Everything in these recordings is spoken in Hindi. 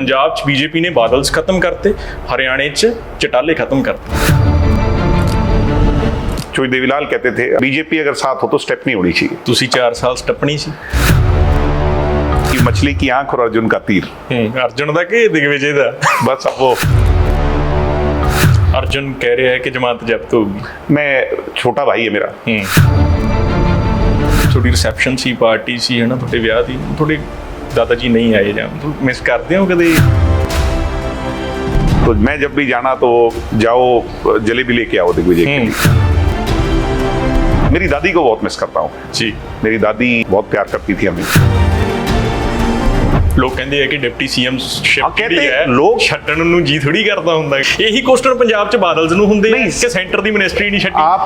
पंजाब च बीजेपी ने बादल्स खत्म करते, हरियाणे च चटाले खत्म करते। चोई देवीलाल कहते थे बीजेपी अगर साथ हो तो स्टेप नहीं होनी चाहिए। तुसी 4 साल स्टपनी सी कि मछली की आंख और अर्जुन का तीर। अर्जुन दा कि दिग्विजय दा? बस अब वो अर्जुन कह रहा है कि जमानत जब्त होगी। मैं छोटा भाई है मेरा। थोड़ी रिसेप्शन सी, पार्टी सी है ना थोड़े ब्याह दी, थोड़े दादा जी नहीं आए जान, तो मिस करते हो कदे? तो मैं जब भी जाना तो जाओ जलेबी लेके आओ दिग्विजय के लिए। मेरी दादी को बहुत मिस करता हूँ जी। मेरी दादी बहुत प्यार करती थी हमें। लोग कहते हैं कि डिप्टी सीएम कहते हैं लोग छड्डण नूं जी थोड़ी करदा हुंदा। यही क्वेश्चन पंजाब च बादल्स नूं हुंदे कि सेंटर दी मिनिस्ट्री नहीं छड्डी। आप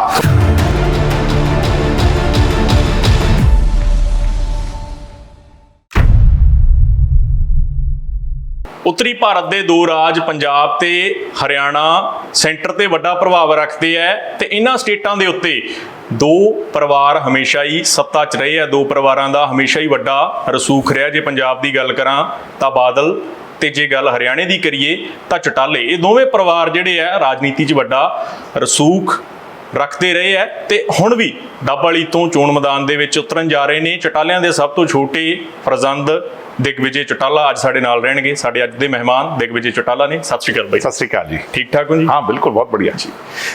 उत्तरी भारत के 2 राज पंजाब ते हरियाणा सेंटर ते वड्डा प्रभाव रखते हैं, ते इन्हां स्टेटां दे उत्ते 2 परिवार हमेशा ही सत्ता च रहे हैं। 2 परिवारां दा हमेशा ही वड्डा रसूख रहा। जे पंजाब की गल करां तां बादल, ते जे गल हरियाणे की करिए तां चटाले। ये दोवें परिवार जिहड़े है राजनीति च वड्डा रसूख रखते रहे है, ते हुण भी डब वाली तो चोण मैदान दे विच उतरन जा रहे हैं। चटालियां दे सब तो छोटे फरजंद दिग्विजय चौटाला अज साडे नाल रहणगे। साडे अज दे मेहमान दिग्विजय चौटाला ने। सत श्री अकाल भाई। सत श्री अकाल जी। ठीक ठाक हो जी? हाँ बिल्कुल, बहुत बढ़िया जी।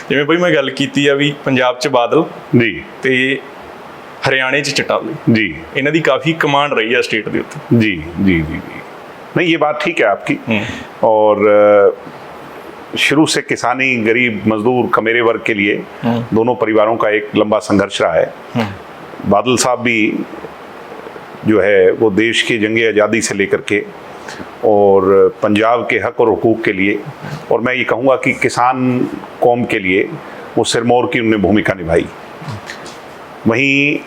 जिवें भाई मैं गल कीती आ भी पंजाब च बादल जी ते हरियाणे च चौटाले जी, इन्हां दी काफ़ी कमांड रही है स्टेट दे उत्ते। जी जी जी जी, नहीं ये बात ठीक है आपकी। और शुरू से किसानी, गरीब, मजदूर, कमेरे वर्ग के लिए दोनों परिवारों का एक लंबा संघर्ष रहा है। बादल साहब भी जो है वो देश की जंगे आज़ादी से लेकर के और पंजाब के हक और हुकूक के लिए, और मैं ये कहूँगा कि किसान कौम के लिए वो सिरमौर की उन्होंने भूमिका निभाई। वहीं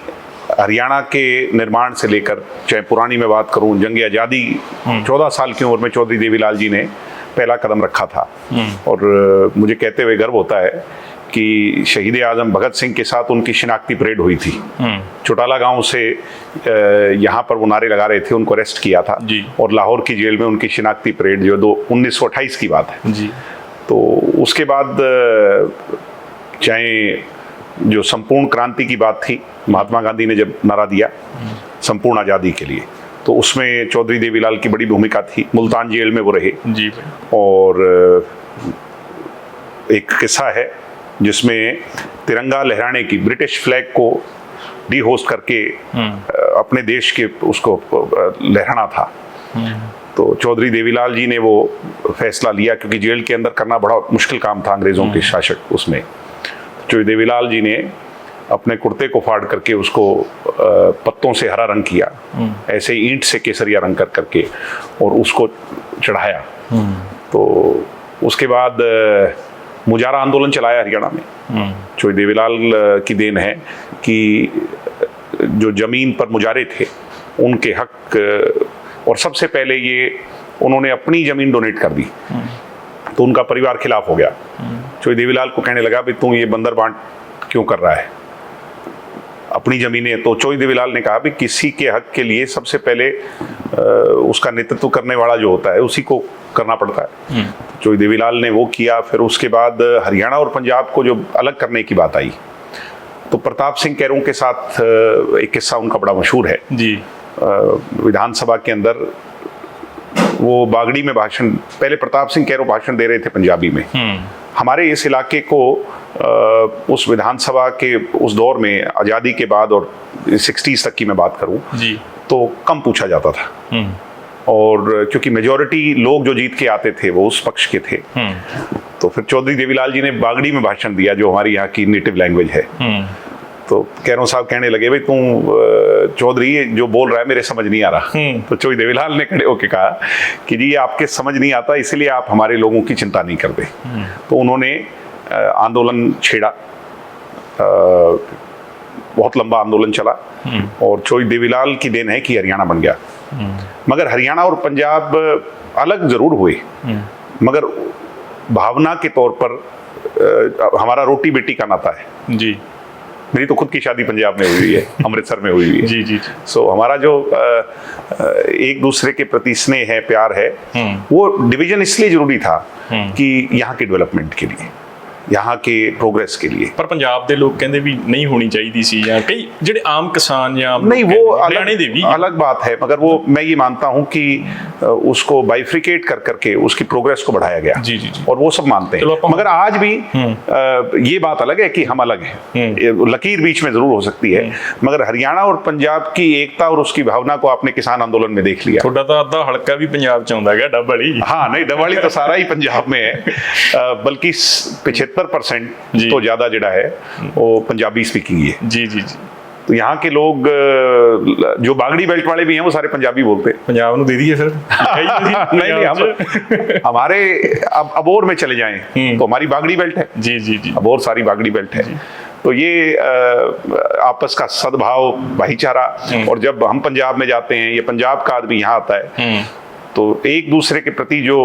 हरियाणा के निर्माण से लेकर, चाहे पुरानी में बात करूं, जंग आज़ादी 14 साल की उम्र में चौधरी देवीलाल जी ने पहला कदम रखा था। और मुझे कहते हुए गर्व होता है कि शहीद आजम भगत सिंह के साथ उनकी शिनाख्ती परेड हुई थी। चौटाला गांव से यहाँ पर वो नारे लगा रहे थे, उनको अरेस्ट किया था और लाहौर की जेल में उनकी शिनाख्ती परेड जो 1928 की बात है जी। तो उसके बाद चाहे जो संपूर्ण क्रांति की बात थी, महात्मा गांधी ने जब नारा दिया संपूर्ण आज़ादी के लिए, तो उसमें चौधरी देवीलाल की बड़ी भूमिका थी। मुल्तान जेल में वो रहे जी। और एक किस्सा है जिसमें तिरंगा लहराने की, ब्रिटिश फ्लैग को डी होस्ट करके अपने देश के उसको लहराना था। तो चौधरी देवीलाल जी ने वो फैसला लिया, क्योंकि जेल के अंदर करना बड़ा मुश्किल काम था अंग्रेज़ों के शासक उसमें। चौधरी देवीलाल जी ने अपने कुर्ते को फाड़ करके उसको पत्तों से हरा रंग किया, ऐसे ही ईंट से केसरिया रंग कर करके, और उसको चढ़ाया। तो उसके बाद मुजारा आंदोलन चलाया हरियाणा में। चौधरी देवीलाल की देन है कि जो जमीन पर मुजारे थे उनके हक, और सबसे पहले ये उन्होंने अपनी जमीन डोनेट कर दी, तो उनका परिवार खिलाफ हो गया। चौधरी देवीलाल को कहने लगा भी तू ये बंदर बांट क्यों कर रहा है अपनी जमीनें। तो चौधरी देवीलाल ने कहा भी किसी के हक के लिए सबसे पहले उसका नेतृत्व करने वाला जो होता है उसी को करना पड़ता है। चौधरी देवीलाल ने वो किया। फिर उसके बाद हरियाणा और पंजाब को जो अलग करने की बात आई, तो प्रताप सिंह कैरों के साथ एक किस्सा उनका बड़ा मशहूर है जी। विधानसभा के अंदर वो बागड़ी में भाषण, पहले प्रताप सिंह कैरों भाषण दे रहे थे पंजाबी में। हमारे इस इलाके को उस विधानसभा के उस दौर में, आज़ादी के बाद और 60s तक की मैं बात करूं जी, तो कम पूछा जाता था। और क्योंकि मेजॉरिटी लोग जो जीत के आते थे वो उस पक्ष के थे। तो फिर चौधरी देवीलाल जी ने बागड़ी में भाषण दिया, जो हमारी यहाँ की नेटिव लैंग्वेज है। तो कैरों साहब कहने लगे भाई तू चौधरी जो बोल रहा है मेरे समझ नहीं आ रहा। तो चौधरी देवीलाल ने खड़े होकर कहा कि जी आपके समझ नहीं आता, इसलिए आप हमारे लोगों की चिंता नहीं करते। तो उन्होंने आंदोलन छेड़ा, बहुत लंबा आंदोलन चला, और चौधरी देवीलाल की देन है कि हरियाणा बन गया। मगर हरियाणा और पंजाब अलग जरूर हुए, मगर भावना के तौर पर हमारा रोटी बेटी का नाता है जी। मेरी तो खुद की शादी पंजाब में हुई है, अमृतसर में हुई है। जी जी। सो हमारा जो एक दूसरे के प्रति स्नेह है, प्यार है, वो डिवीजन इसलिए जरूरी था कि यहाँ के डेवलपमेंट के लिए, यहाँ के प्रोग्रेस के लिए। पर पंजाब ਦੇ ਲੋਕ ਕਹਿੰਦੇ ਵੀ नहीं होनी चाहिए सी, या कई ਜਿਹੜੇ आम किसान या नहीं, वो अलग बात है, मगर वो मैं ये मानता हूँ कि उसको बाइफ्रिकेट कर करके उसकी प्रोग्रेस को बढ़ाया गया। जी जी जी। और वो सब मानते हैं, मगर आज भी ये बात अलग है कि हम अलग हैं, लकीर बीच में जरूर हो सकती है, मगर हरियाणा और पंजाब की एकता और उसकी भावना को आपने किसान आंदोलन में देख लिया। थोड़ा तो आधा हल्का भी पंजाब च आउंदा है, डबल ही। हाँ नहीं, डबल तो सारा ही पंजाब में है, बल्कि 75% तो ज्यादा जड़ा है वो पंजाबी स्पीकिंग ही है। जी जी जी। तो यहाँ के लोग जो बागड़ी बेल्ट वाले भी हैं वो सारे पंजाबी बोलते हैं। पंजाब दे दिए फिर। नहीं, हम हमारे अब अबोर में चले जाएं तो हमारी बागड़ी बेल्ट है। जी जी जी। अबोर सारी बागड़ी बेल्ट है। तो ये आपस का सद्भाव, भाईचारा, और जब हम पंजाब में जाते हैं या पंजाब का आदमी यहाँ आता है तो एक दूसरे के प्रति जो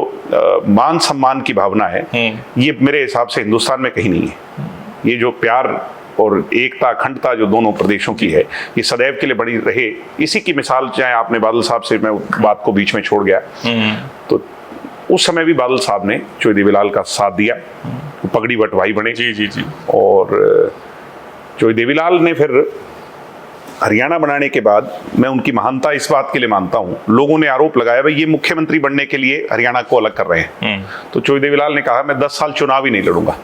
मान सम्मान की भावना है, ये मेरे हिसाब से हिंदुस्तान में कहीं नहीं है। ये जो प्यार और एकता, अखंडता जो दोनों प्रदेशों की है, ये सदैव के लिए बनी रहे। इसी की मिसाल चाहे आपने बादल साहब से, मैं बात को बीच में छोड़ गया, तो उस समय भी बादल साहब ने चोई देवीलाल का साथ दिया, पगड़ी बटवाई बने। जी जी जी। और चोई देवीलाल ने फिर हरियाणा बनाने के बाद, मैं उनकी महानता इस बात के लिए मानता हूं, लोगों ने आरोप लगाया भाई ये मुख्यमंत्री बनने के लिए हरियाणा को अलग कर रहे हैं। तो चोई देवीलाल ने कहा मैं 10 साल चुनाव ही नहीं लड़ूंगा।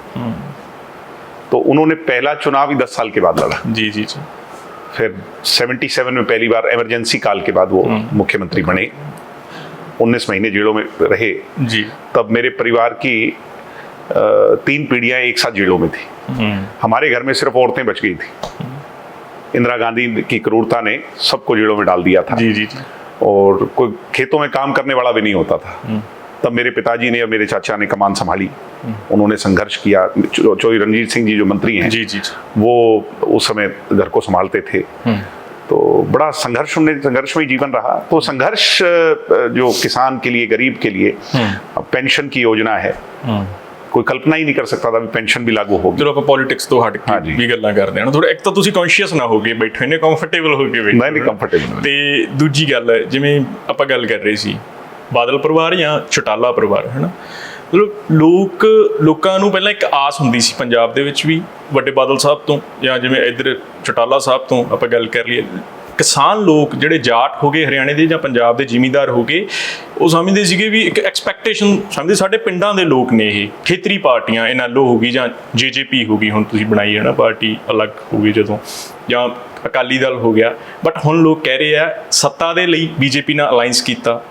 तो उन्होंने पहला चुनाव ही 10 साल के बाद लड़ा। जी जी जी। फिर 77 में पहली बार इमरजेंसी काल के बाद वो मुख्यमंत्री बने, 19 महीने जेलों में रहे। जी। तब मेरे परिवार की 3 पीढ़ियां एक साथ जेलों में थी। हमारे घर में सिर्फ औरतें बच गई थी। इंदिरा गांधी की क्रूरता ने सबको जेलों में डाल दिया था। जी जी जी। और कोई खेतों में काम करने वाला भी नहीं होता था। तब मेरे पिताजी ने और मेरे चाचा ने कमान संभाली, उन्होंने संघर्ष किया। चौधरी रणजीत सिंह जी जो मंत्री हैं, जी जी, वो उस समय घर को संभालते थे। तो बड़ा संघर्ष में जीवन रहा। तो संघर्ष जो किसान के लिए, गरीब के लिए, पेंशन की योजना है, कोई कल्पना ही नहीं कर सकता था पेंशन भी लागू होगी। चलो ਆਪਾਂ पॉलिटिक्स ਤੋਂ ਹਟ ਕੇ ਵੀ ਗੱਲਾਂ ਕਰਦੇ ਹਾਂ ਥੋੜਾ। ਇੱਕ ਤਾਂ ਤੁਸੀਂ ਕੌਨਸ਼ੀਅਸ ਨਾ ਹੋਗੇ ਬੈਠੇ ਨੇ, ਕੰਫਰਟੇਬਲ ਹੋ ਕੇ ਬੈਠੇ। ਨਹੀਂ ਕੰਫਰਟੇਬਲ। ਤੇ ਦੂਜੀ ਗੱਲ ਜਿਵੇਂ ਆਪਾਂ ਗੱਲ ਕਰ ਰਹੇ ਸੀ ਬਾਦਲ ਪਰਿਵਾਰ ਜਾਂ ਚੌਟਾਲਾ ਪਰਿਵਾਰ, ਹੈ ਨਾ, ਮਤਲਬ ਲੋਕਾਂ ਨੂੰ ਪਹਿਲਾਂ ਇੱਕ ਆਸ ਹੁੰਦੀ ਸੀ ਪੰਜਾਬ ਦੇ ਵਿੱਚ ਵੀ ਵੱਡੇ ਬਾਦਲ ਸਾਹਿਬ ਤੋਂ, ਜਾਂ ਜਿਵੇਂ ਇੱਧਰ ਚੌਟਾਲਾ ਸਾਹਿਬ ਤੋਂ ਆਪਾਂ ਗੱਲ ਕਰ ਲਈਏ, ਕਿਸਾਨ ਲੋਕ ਜਿਹੜੇ ਜਾਟ ਹੋ ਗਏ ਹਰਿਆਣੇ ਦੇ ਜਾਂ ਪੰਜਾਬ ਦੇ ਜ਼ਿਮੀਂਦਾਰ ਹੋ ਗਏ, ਉਹ ਸਮਝਦੇ ਸੀਗੇ ਵੀ ਇੱਕ ਐਕਸਪੈਕਟੇਸ਼ਨ ਸਮਝਦੇ ਸਾਡੇ ਪਿੰਡਾਂ ਦੇ ਲੋਕ ਨੇ ਇਹ। ਖੇਤਰੀ ਪਾਰਟੀਆਂ ਇਨੈਲੋ ਹੋ ਗਈ ਜਾਂ JJP ਹੋ ਗਈ, ਹੁਣ ਤੁਸੀਂ ਬਣਾਈ ਹੈ ਨਾ ਪਾਰਟੀ ਅਲੱਗ ਹੋ ਗਈ ਜਦੋਂ, ਜਾਂ ਅਕਾਲੀ ਦਲ ਹੋ ਗਿਆ, ਬਟ ਹੁਣ ਲੋਕ ਕਹਿ ਰਹੇ ਆ ਸੱਤਾ ਦੇ ਲਈ BJP ਨਾਲ ਅਲਾਈਅੰਸ ਕੀਤਾ,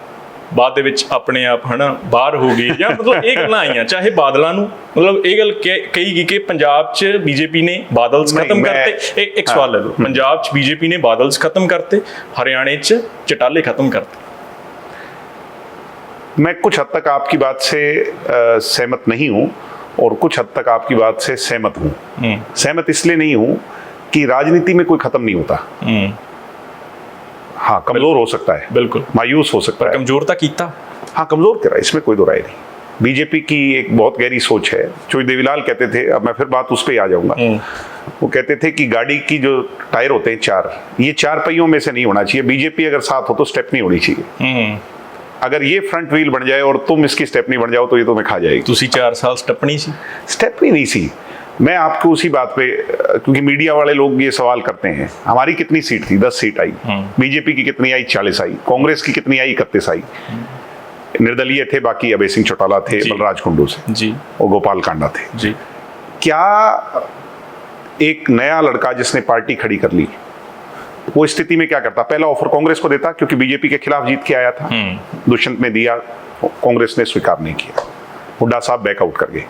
ਬਾਅਦ ਦੇ ਵਿੱਚ ਆਪਣੇ ਆਪ ਹੈ ਨਾ ਬਾਹਰ ਹੋ ਗਏ, ਜਾਂ ਮਤਲਬ ਇਹ ਗੱਲਾਂ ਆਈਆਂ। ਚਾਹੇ ਬਾਦਲਾਂ ਨੂੰ ਮਤਲਬ ਇਹ ਗੱਲ ਕਹੀ ਗਈ ਕਿ ਪੰਜਾਬ 'ਚ BJP ਨੇ ਬਾਦਲਸ ਖਤਮ ਕਰਤੇ। ਇੱਕ ਸਵਾਲ ਲੈ ਲਓ, ਪੰਜਾਬ 'ਚ BJP ਨੇ ਬਾਦਲਸ ਖਤਮ ਕਰਤੇ, हरियाणा 'ਚ ਚਟਾਲੇ खत्म करते। मैं कुछ हद तक आपकी बात से सहमत नहीं हूँ और कुछ हद तक आपकी बात से सहमत हूँ। सहमत इसलिए नहीं हूँ कि राजनीति में कोई खत्म नहीं होता। हाँ, कमजोर हो सकता है, बिल्कुल मायूस हो सकता है, कमजोर तक कीता। हाँ, कमजोर करा, इसमें कोई दो राय नहीं। बीजेपी की एक बहुत गहरी सोच है। चोई देवीलाल कहते थे, अब मैं फिर बात उस पर आ जाऊंगा, वो कहते थे कि गाड़ी की जो टायर होते हैं 4, ये 4 पहियों में से नहीं होना चाहिए। बीजेपी अगर साथ हो तो स्टेपनी होनी चाहिए। अगर ये फ्रंट व्हील बन जाए और तुम इसकी स्टेपनी बन जाओ तो ये तुम्हें खा जाएगी। तुसी 4 साल स्टेपनी सी? स्टेपनी नहीं सी। मैं आपको उसी बात पे, क्योंकि मीडिया वाले लोग ये सवाल करते हैं हमारी कितनी सीट थी, 10 सीट आई, बीजेपी की कितनी आई, 40 आई, कांग्रेस की कितनी आई, 31 आई, निर्दलीय थे बाकी, अभय सिंह चौटाला थे, बलराज कुंडू से जी, और गोपाल कांडा थे जी। क्या एक नया लड़का जिसने पार्टी खड़ी कर ली, वो स्थिति में क्या करता? पहला ऑफर कांग्रेस को देता, क्योंकि बीजेपी के खिलाफ जीत के आया था, दुष्यंत ने दिया, कांग्रेस ने स्वीकार नहीं किया, हुड्डा साहब बैकआउट कर गए।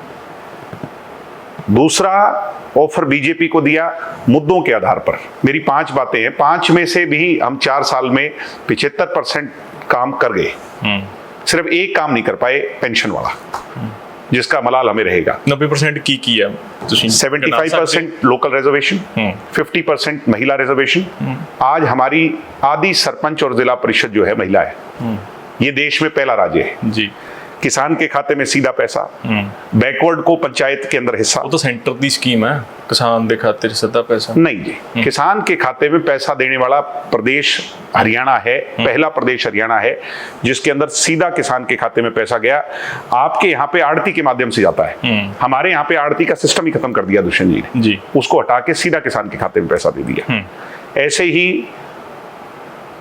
दूसरा ऑफर बीजेपी को दिया मुद्दों के आधार पर। मेरी 5 बातें हैं, 5 में से भी हम 4 साल में 75% काम कर गए, सिर्फ एक काम नहीं कर पाए, पेंशन वाला, जिसका मलाल हमें रहेगा। 90% की किया, 75% लोकल रिजर्वेशन, 50% महिला रिजर्वेशन। आज हमारी आधी सरपंच और जिला परिषद जो है महिला है। ये देश में पहला राज्य है जी। किसान के खाते में सीधा पैसा, बैकवर्ड को पंचायत के अंदर हिस्सा। वो तो सेंटर की स्कीम है, किसान के खाते सीधा पैसा नहीं जी, किसान के खाते में पैसा देने वाला प्रदेश हरियाणा है, पहला प्रदेश हरियाणा है जिसके अंदर सीधा किसान के खाते में पैसा गया। आपके यहाँ पे आड़ती के माध्यम से जाता है, हमारे यहाँ पे आड़ती का सिस्टम ही खत्म कर दिया दुष्यंत जी ने जी। उसको हटा के सीधा किसान के खाते में पैसा दे दिया। ऐसे ही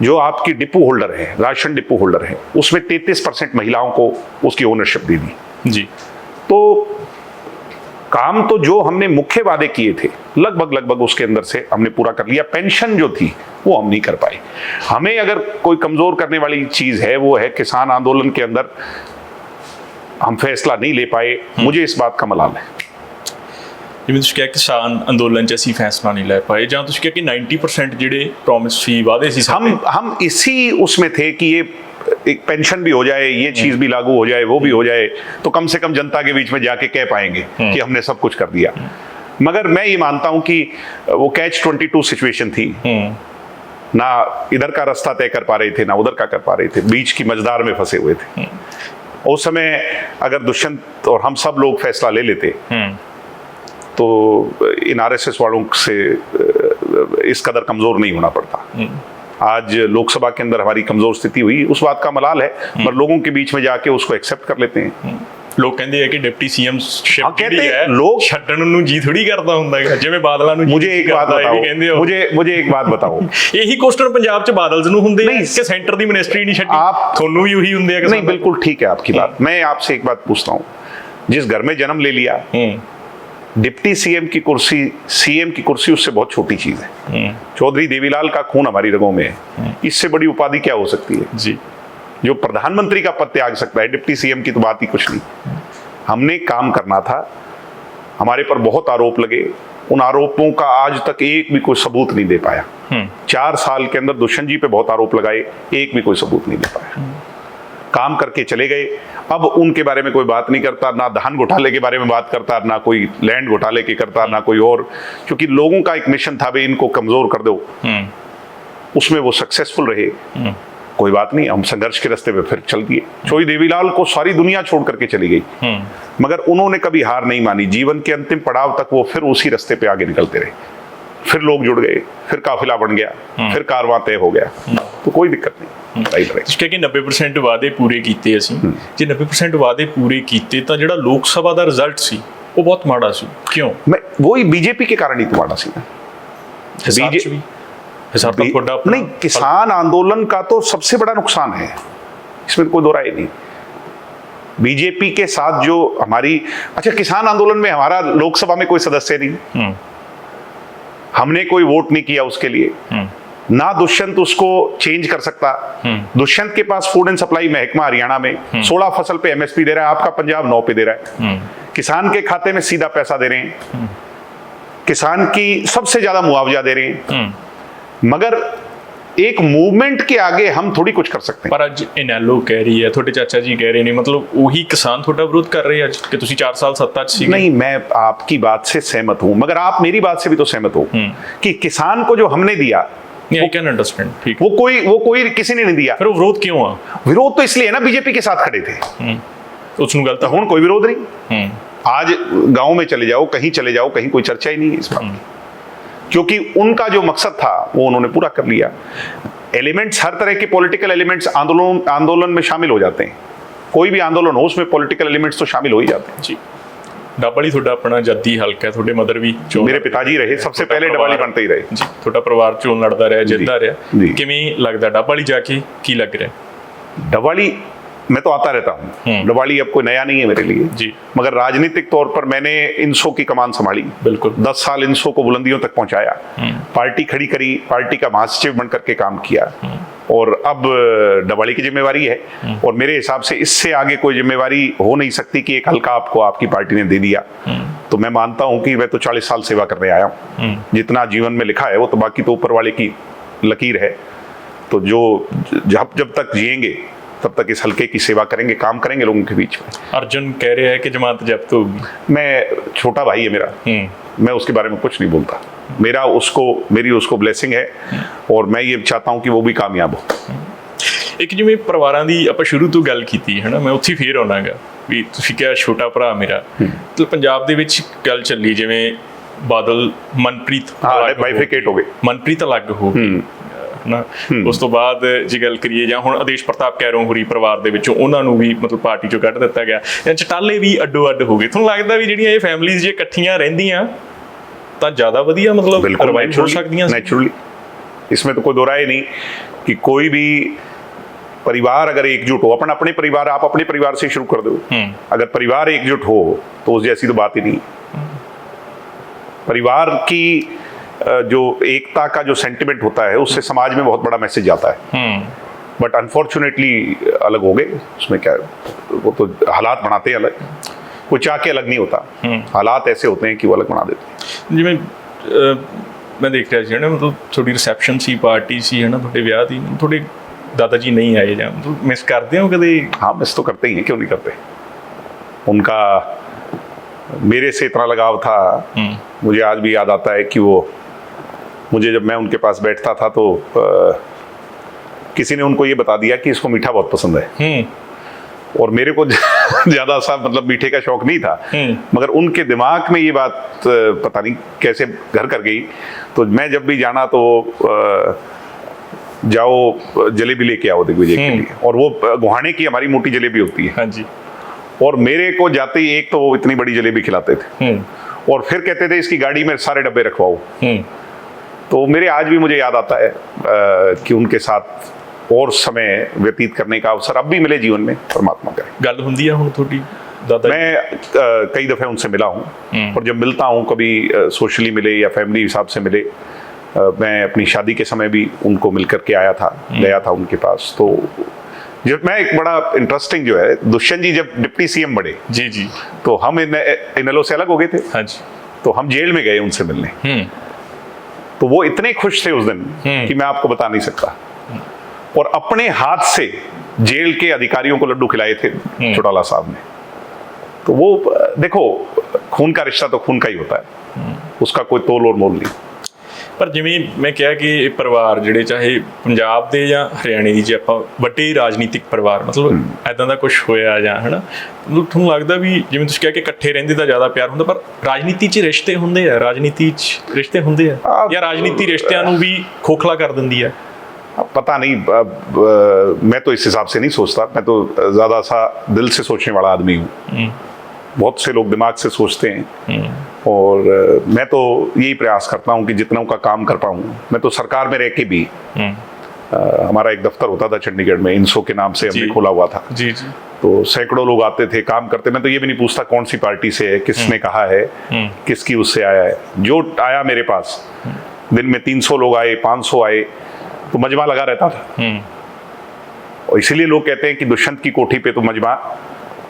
जो आपकी डिपो होल्डर है, राशन डिपो होल्डर है, उसमें 33% महिलाओं को उसकी ओनरशिप दे दी जी। तो काम तो जो हमने मुख्य वादे किए थे लगभग उसके अंदर से हमने पूरा कर लिया। पेंशन जो थी वो हम नहीं कर पाए। हमें अगर कोई कमजोर करने वाली चीज है वो है किसान आंदोलन के अंदर हम फैसला नहीं ले पाए। मुझे इस बात का मलाल है। जिवें तुसीं कहा किसान अंदोलन च असीं फैसला नहीं ले पाए, जां तुसीं कहा कि 90% जिहड़े प्रॉमिस सी वादे सी हम इसी उसमें थे कि ये एक पेंशन भी हो जाए, ये चीज भी लागू हो जाए, वो भी हो जाए, तो कम से कम जनता के बीच में जाके कह पाएंगे कि हमने सब कुछ कर दिया। मगर मैं ये मानता हूं कि वो कैच 22 सिचुएशन थी, ना इधर का रास्ता तय कर पा रहे थे ना उधर का कर पा रहे थे, बीच की मझधार में फंसे हुए थे। उस समय अगर दुष्यंत और हम सब लोग फैसला ले लेते तो इन आरएसएस वालों से इस कदर कमजोर नहीं होना पड़ता। आज लोकसभा के अंदर हमारी कमजोर स्थिति हुई, उस बात का मलाल है, पर लोगों के बीच में जाके उसको एक्सेप्ट कर लेते हैं। लोग कहते हैं कि डिप्टी सीएम कहते हैं लोग छड्डण नूं जी थोड़ी करदा हुंदा है, जिवें बादलां नूं। मुझे एक बात बताओ, मुझे एक बात बताओ, यही क्वेश्चन पंजाब च बादल नूं हुंदे हैं कि सेंटर दी मिनिस्ट्री नहीं छड्डी, आप थोनू भी वही हुंदे हैं? नहीं, बिल्कुल ठीक है आपकी बात। मैं आपसे एक बात पूछता हूं, जिस घर में जन्म ले लिया, डिप्टी सीएम की कुर्सी, सीएम की कुर्सी उससे बहुत छोटी चीज है। चौधरी देवीलाल का खून हमारी रगों में है, इससे बड़ी उपाधि क्या हो सकती है जी? जो प्रधानमंत्री का पद त्याग सकता है, डिप्टी सीएम की तो बात ही कुछ नहीं। हमने काम करना था, हमारे पर बहुत आरोप लगे, उन आरोपों का आज तक एक भी कोई सबूत नहीं दे पाया। 4 साल के अंदर दुष्यंत जी पे बहुत आरोप लगाए, एक भी कोई सबूत नहीं दे पाया। काम करके चले गए। अब उनके बारे में कोई बात नहीं करता, ना धान घोटाले के बारे में बात करता, ना कोई लैंड घोटाले की करता, ना कोई और, क्योंकि लोगों का एक मिशन था, भाई इनको कमजोर कर दो। उसमें वो सक्सेसफुल रहे, कोई बात नहीं, हम संघर्ष के रास्ते पे फिर चल दिए। चौधरी देवीलाल को सारी दुनिया छोड़ करके चली गई, मगर उन्होंने कभी हार नहीं मानी। जीवन के अंतिम पड़ाव तक वो फिर उसी रास्ते पे आगे निकलते रहे। फिर लोग जुड़ गए, फिर काफिला बन गया, फिर कारवां तय हो गया, तो कोई दिक्कत नहीं। कि 90% वादे पूरे कीते असीं, जे 90% वादे पूरे कीते तां जिहड़ा लोक सभा दा रिजल्ट सी वो बहुत माड़ा सी। क्यों? मैं वही बीजेपी के कारण ही तो माड़ा सी ना। नहीं, किसान आंदोलन का तो सबसे बड़ा नुकसान है, इसमें कोई दो राय नहीं। बीजेपी के साथ जो हमारी, अच्छा किसान आंदोलन में हमारा लोकसभा में कोई सदस्य नहीं, हमने कोई वोट नहीं किया उसके लिए, ना दुष्यंत उसको चेंज कर सकता। दुष्यंत के पास फूड एंड सप्लाई महकमा हरियाणा में 16 फसल पे एमएसपी दे रहा है, आपका पंजाब 9 पे दे रहा है। किसान के खाते में सीधा पैसा दे रहे हैं, किसान की सबसे ज्यादा मुआवजा दे रहे हैं, मगर एक मूवमेंट के आगे हम थोड़ी कुछ कर सकते हैं। पर आज इनेलो कह रही है, थोड़े चाचा जी कह रहे नहीं, मतलब वही किसान थोड़ा विरोध कर रहे हैं आज कि तुसी 4 साल सत्ता च सी। नहीं, मैं आपकी बात से सहमत हूं, मगर आप मेरी बात से भी तो सहमत हो कि किसान को जो हमने दिया, I can understand, ठीक। वो कोई किसी ने नहीं दिया। फिर वो विरोध क्यों हुआ? विरोध तो इसलिए है ना, बीजेपी के साथ खड़े थे, उसमें गलत हुण कोई विरोध नहीं। आज गांव में चले जाओ, कहीं चले जाओ, कहीं कोई चर्चा ही नहीं है इस बात की, क्योंकि उनका जो मकसद था वो उन्होंने पूरा कर लिया। एलिमेंट्स, हर तरह के पॉलिटिकल एलिमेंट्स आंदोलन में शामिल हो जाते हैं। कोई भी आंदोलन हो उसमें पॉलिटिकल एलिमेंट्स तो शामिल हो ही जाते हैं जी। डबली थोड़ा अपना जद्दी हल्का है, थोड़े मदर भी मेरे पिताजी रहे, सबसे पहले डबली बनते ही रहे जी। थोड़ा परिवार चोन लड़ता रहा, जिद्दा रहा, किवें लगदा डबली जाके की लग रहा? डबली मैं तो आता रहता हूँ, डबली अब कोई नया नहीं है मेरे लिए जी, मगर राजनीतिक तौर पर मैंने इंसो की कमान संभाली, बिल्कुल 10 साल इंसो को बुलंदियों तक पहुंचाया, पार्टी खड़ी करी, पार्टी का महासचिव बनकर के काम किया, और अब डबली की जिम्मेवारी है। और मेरे हिसाब से इससे आगे कोई जिम्मेवारी हो नहीं सकती कि एक हल्का आपको आपकी पार्टी ने दे दिया। तो मैं मानता हूं कि मैं तो 40 साल सेवा करने आया हूं, जितना जीवन में लिखा है वो तो बाकी तो ऊपर वाले की लकीर है। तो जो जब तक जिएंगे तब तक इस हल्के की सेवा करेंगे, काम करेंगे लोगों के बीच में। अर्जुन कह रहे हैं कि जमात जब्त होगी। मैं, छोटा भाई है मेरा, मैं उसके बारे में कुछ नहीं बोलता। मेरी उसको ब्लेसिंग है, और मैं ये चाहता हूं कि वो भी कामयाब हो। ਇੱਕ ਜਿਵੇਂ ਪਰਿਵਾਰਾਂ ਦੀ ਆਪਾਂ ਸ਼ੁਰੂ ਤੋਂ ਗੱਲ ਕੀਤੀ ਹੈ ਨਾ, ਮੈਂ ਉੱਥੇ ਫੇਰ ਆਉਣਾਗਾ ਵੀ ਤੁਸੀਂ ਕਿਹਾ ਛੋਟਾ ਭਰਾ ਮੇਰਾ, ਮਤਲਬ ਪੰਜਾਬ ਦੇ ਵਿੱਚ ਗੱਲ ਚੱਲੀ ਜਿਵੇਂ ਬਾਦਲ ਮਨਪ੍ਰੀਤ ਬਾਈਫਿਕੇਟ ਹੋ ਗਏ, ਮਨਪ੍ਰੀਤ ਅਲੱਗ ਹੋ ਗਈ ਨਾ, ਉਸ ਤੋਂ ਬਾਅਦ ਜੇ ਗੱਲ ਕਰੀਏ ਜਾਂ ਹੁਣ ਆਦੇਸ਼ ਪ੍ਰਤਾਪ ਕੈਰੋਂ ਹੋਰੀ ਪਰਿਵਾਰ ਦੇ ਵਿੱਚੋਂ ਉਹਨਾਂ ਨੂੰ ਵੀ ਮਤਲਬ ਪਾਰਟੀ ਚੋਂ ਕੱਢ ਦਿੱਤਾ ਗਿਆ, ਜਾਂ ਚਟਾਲੇ ਵੀ ਅੱਡੋ ਅੱਡ ਹੋ ਗਏ। ਤੁਹਾਨੂੰ ਲੱਗਦਾ ਵੀ ਜਿਹੜੀਆਂ ਇਹ ਫੈਮਿਲੀਜ਼ ਜੇ ਇਕੱਠੀਆਂ ਰਹਿੰਦੀਆਂ ਤਾਂ ਜ਼ਿਆਦਾ ਵਧੀਆ ਮਤਲਬ ਸਰਵਾइव हो सकती हैं? नेचुरली, इसमें तो कोई दो राय नहीं कि कोई भी परिवार अगर एकजुट हो, अपने परिवार, आप अपने परिवार से शुरू कर दो, अगर परिवार एकजुट हो तो उस जैसी तो बात ही नहीं। परिवार की जो एकता का जो सेंटिमेंट होता है उससे समाज में बहुत बड़ा मैसेज आता है, बट अनफॉर्चुनेटली अलग हो गए। उसमें क्या है, वो तो हालात बनाते हैं अलग, कोई चाह के अलग नहीं होता, हालात ऐसे होते हैं कि वो अलग बना देते हैं। ਜਿਵੇਂ ਮੈਂ ਦੇਖ ਰਿਹਾ ਸੀ ਹੈ ਨਾ, ਮਤਲਬ ਤੁਹਾਡੀ ਰਿਸੈਪਸ਼ਨ ਸੀ, ਪਾਰਟੀ ਸੀ ਹੈ ਨਾ, ਤੁਹਾਡੇ ਵਿਆਹ ਦੀ, ਤੁਹਾਡੇ दादा जी नहीं आए, ਜਾਂ ਮਤਲਬ ਮਿਸ ਕਰਦੇ ਹੋ ਕਦੇ? हाँ, मिस तो करते ही हैं, क्यों नहीं करते। उनका मेरे से इतना लगाव था, मुझे आज भी याद आता है कि वो मुझे जब मैं उनके पास बैठता था तो किसी ने उनको ये बता दिया कि इसको मीठा बहुत पसंद है, और मेरे को ज़्यादा सा मतलब मीठे का शौक नहीं था, मगर उनके दिमाग में ये बात पता नहीं कैसे घर कर गई। तो मैं जब भी जाना तो जाओ जलेबी लेके आओ दिग्विजय के लिए, और वो गुहाने की हमारी मोटी जलेबी होती है। हाँ जी। और मेरे को जाते ही एक तो वो इतनी बड़ी जलेबी खिलाते थे, और फिर कहते थे इसकी गाड़ी में सारे डब्बे रखवाओ। तो मेरे आज भी मुझे याद आता है कि उनके साथ और समय व्यतीत करने का अवसर अब भी मिले जीवन में, परमात्मा करे। गल हुंदी है हुण थोड़ी दादा? मैं कई दफ़े उनसे मिला हूँ, और जब मिलता हूँ कभी सोशली मिले या फैमिली हिसाब से मिले, मैं अपनी शादी के समय भी उनको मिल करके आया था, गया था उनके पास। तो जब मैं एक बड़ा इंटरेस्टिंग जो है, दुष्यंत जी जब डिप्टी सीएम बने, जी जी, तो हम इनेलो से अलग हो गए थे। हाँ जी। तो हम जेल में गए उनसे मिलने, तो वो इतने खुश थे उस दिन कि मैं आपको बता नहीं सकता, और अपने हाथ से जेल के अधिकारियों को लड्डू खिलाए थे चौटाला साहब ने। तो वो देखो, खून का रिश्ता तो खून का ही होता है, उसका कोई तोल और मोल नहीं। पर जिवें मैं कहा कि परिवार जिहड़े चाहे पंजाब दे जां हरियाणे दी, जे आपां वड्डे राजनीतिक परिवार मतलब ऐदां दा कुछ होया जां है ना, मतलब तुहानूं लगदा भी जिवें तुसीं कहा कि इकट्ठे रहिंदे तां ज़्यादा प्यार हुंदा, पर राजनीति 'च रिश्ते हुंदे आ, राजनीति 'च रिश्ते हुंदे आ, या राजनीति रिश्तिਆਂ ਨੂੰ भी खोखला कर दिंदी है? पता नहीं, मैं तो इस हिसाब से नहीं सोचता। मैं तो ज़्यादा सा दिल से सोचने वाला आदमी हूँ। बहुत से लोग दिमाग से सोचते हैं, और मैं तो यही प्रयास करता हूँ कि जितना का काम कर पाऊँ। मैं तो सरकार में रह के भी, हमारा एक दफ्तर होता था चंडीगढ़ में, इंसो के नाम से हमने खोला हुआ था। जी जी। तो सैकड़ों लोग आते थे, काम करते। मैं तो ये भी नहीं पूछता कौन सी पार्टी से है, किसने कहा है, किसकी उससे आया है। जो आया मेरे पास, दिन में 300 लोग आए, 500 आए, तो मजमा लगा रहता था। और इसीलिए लोग कहते हैं कि दुष्यंत की कोठी पे तो मजमा,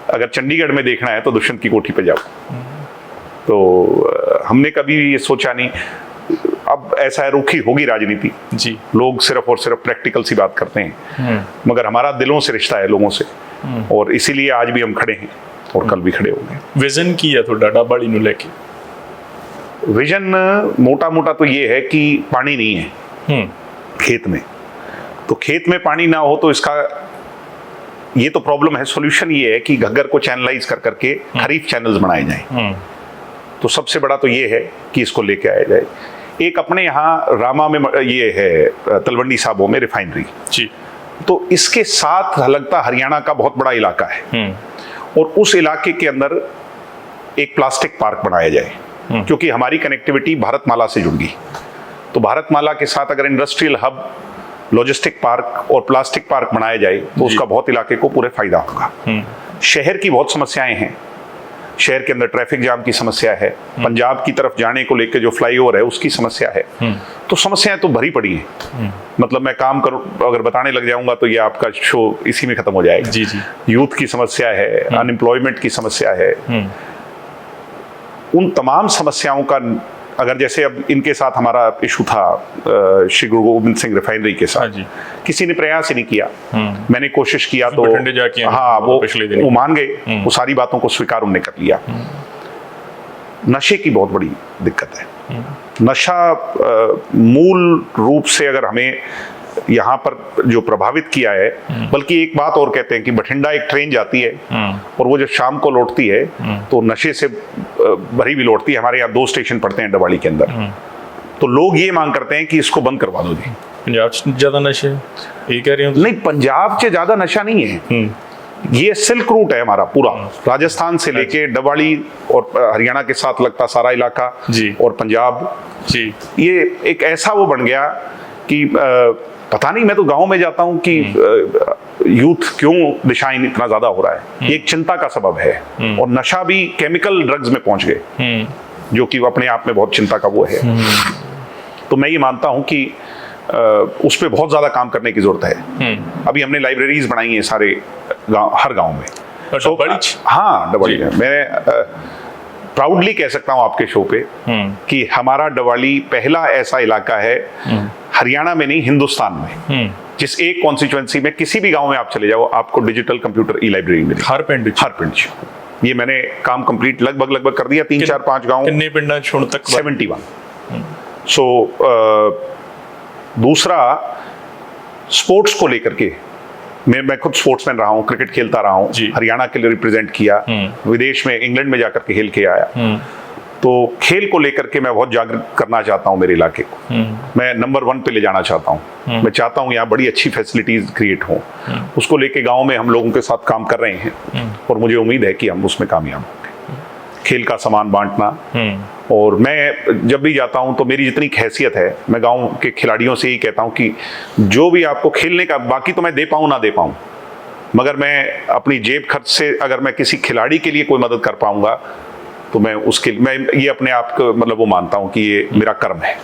अगर चंडीगढ़ में देखना है तो दुष्यंत की कोठी पे जाओ। तो हमने कभी ये सोचा नहीं। अब ऐसा है, रुखी होगी राजनीति जी, लोग सिर्फ और सिर्फ प्रैक्टिकल सी बात करते हैं, मगर हमारा दिलों से रिश्ता है लोगों से, और इसीलिए आज भी हम खड़े हैं और कल भी खड़े होंगे। विजन की है थोड़ा डाबाड़ी नूं लेके? विजन मोटा मोटा तो ये है कि पानी नहीं है खेत में, तो खेत में पानी ना हो तो इसका ये तो प्रॉब्लम है। सॉल्यूशन ये है कि घग्गर को चैनलाइज कर करके खरीफ चैनल्स बनाए जाएं। तो सबसे बड़ा तो ये है कि इसको लेके आया जाए। एक अपने यहाँ रामा में ये है तलवंडी साबो में रिफाइनरी जी, तो इसके साथ लगता हरियाणा का बहुत बड़ा इलाका है, और उस इलाके के अंदर एक प्लास्टिक पार्क बनाया जाए, क्योंकि हमारी कनेक्टिविटी भारतमाला से जुड़ गई। तो भारतमाला के साथ अगर इंडस्ट्रियल हब, लॉजिस्टिक पार्क और प्लास्टिक पार्क बनाया जाए तो उसका बहुत इलाके को पूरे फायदा होगा। शहर की बहुत समस्याएं हैं, शहर के अंदर ट्रैफिक जाम की समस्या है, पंजाब की तरफ जाने को लेकर जो फ्लाईओवर है उसकी समस्या है। तो समस्याएं तो भरी पड़ी हैं। मतलब मैं काम करूं, अगर बताने लग जाऊंगा तो ये आपका शो इसी में खत्म हो जाएगा। जी जी। यूथ की समस्या है, अनएम्प्लॉयमेंट की समस्या है। उन तमाम समस्याओं का अगर जैसे अब इनके साथ हमारा इशू था श्री गुरु गोविंद सिंह रिफाइनरी के साथ, किसी ने प्रयास ही नहीं किया। मैंने कोशिश किया तो हाँ, वो मान गए, वो सारी बातों को स्वीकार उन्होंने कर लिया। नशे की बहुत बड़ी दिक्कत है। नशा मूल रूप से अगर हमें यहाँ पर जो प्रभावित किया है, बल्कि एक बात और कहते हैं कि बठिंडा एक ट्रेन जाती है और वो जब शाम को लौटती है तो नशे से भरी भी लौटती है। हमारे यहाँ 2 स्टेशन पड़ते हैं डवाली के अंदर, तो लोग ये मांग करते हैं कि इसको बंद करवा दो जी। पंजाब से ज्यादा नशे ये कह रही हूँ? नहीं, पंजाब से ज्यादा नशा नहीं है। ये सिल्क रूट है हमारा पूरा, राजस्थान से लेके डवाली और हरियाणा के साथ लगता सारा इलाका जी, और पंजाब जी। ये एक ऐसा वो बन गया कि पता नहीं, मैं तो गांव में जाता हूं कि यूथ क्यों दिशाहीन इतना ज्यादा हो रहा है। ये एक चिंता का सबब है। और नशा भी केमिकल ड्रग्स में पहुंच गए, जो कि अपने आप में बहुत चिंता का वो है। तो मैं ये मानता हूं कि उस पर बहुत ज्यादा काम करने की जरूरत है। अभी हमने लाइब्रेरीज बनाई हैं सारे हर गांव में। हाँ, डवाली में मैं प्राउडली कह सकता हूं आपके शो पे कि हमारा डवाली पहला ऐसा इलाका है हरियाणा में नहीं, हिंदुस्तान में, जिस एक कॉन्स्टिट्यूएंसी में किसी भी गांव में आप चले जाओ आपको डिजिटल कंप्यूटर ई लाइब्रेरी मिलेगी। हर पिंड ये मैंने काम कंप्लीट लगभग कर दिया। 3 4 5 गांव। कितने पिंडा छोड़ तक? 71। सो दूसरा, स्पोर्ट्स को लेकर के मैं खुद स्पोर्ट्समैन रहा हूँ, क्रिकेट खेलता रहा हूँ, हरियाणा के लिए रिप्रेजेंट किया, विदेश में इंग्लैंड में जाकर के खेल के आया। तो खेल को लेकर के मैं बहुत जागरूक करना चाहता हूँ मेरे इलाके को। मैं नंबर 1 पे ले जाना चाहता हूँ। मैं चाहता हूँ यहाँ बड़ी अच्छी फैसिलिटीज क्रिएट हों। उसको लेके गांव में हम लोगों के साथ काम कर रहे हैं और मुझे उम्मीद है कि हम उसमें कामयाब होंगे। खेल का सामान बांटना, और मैं जब भी जाता हूं तो मेरी जितनी हैसियत है, मैं गांव के खिलाड़ियों से यही कहता हूं कि जो भी आपको खेलने का, बाकी तो मैं दे पाऊं ना दे पाऊं, मगर मैं अपनी जेब खर्च से अगर मैं किसी खिलाड़ी के लिए कोई मदद कर पाऊंगा तो मैं ये अपने आप को मतलब वो मानता हूं कि ये मेरा कर्म है।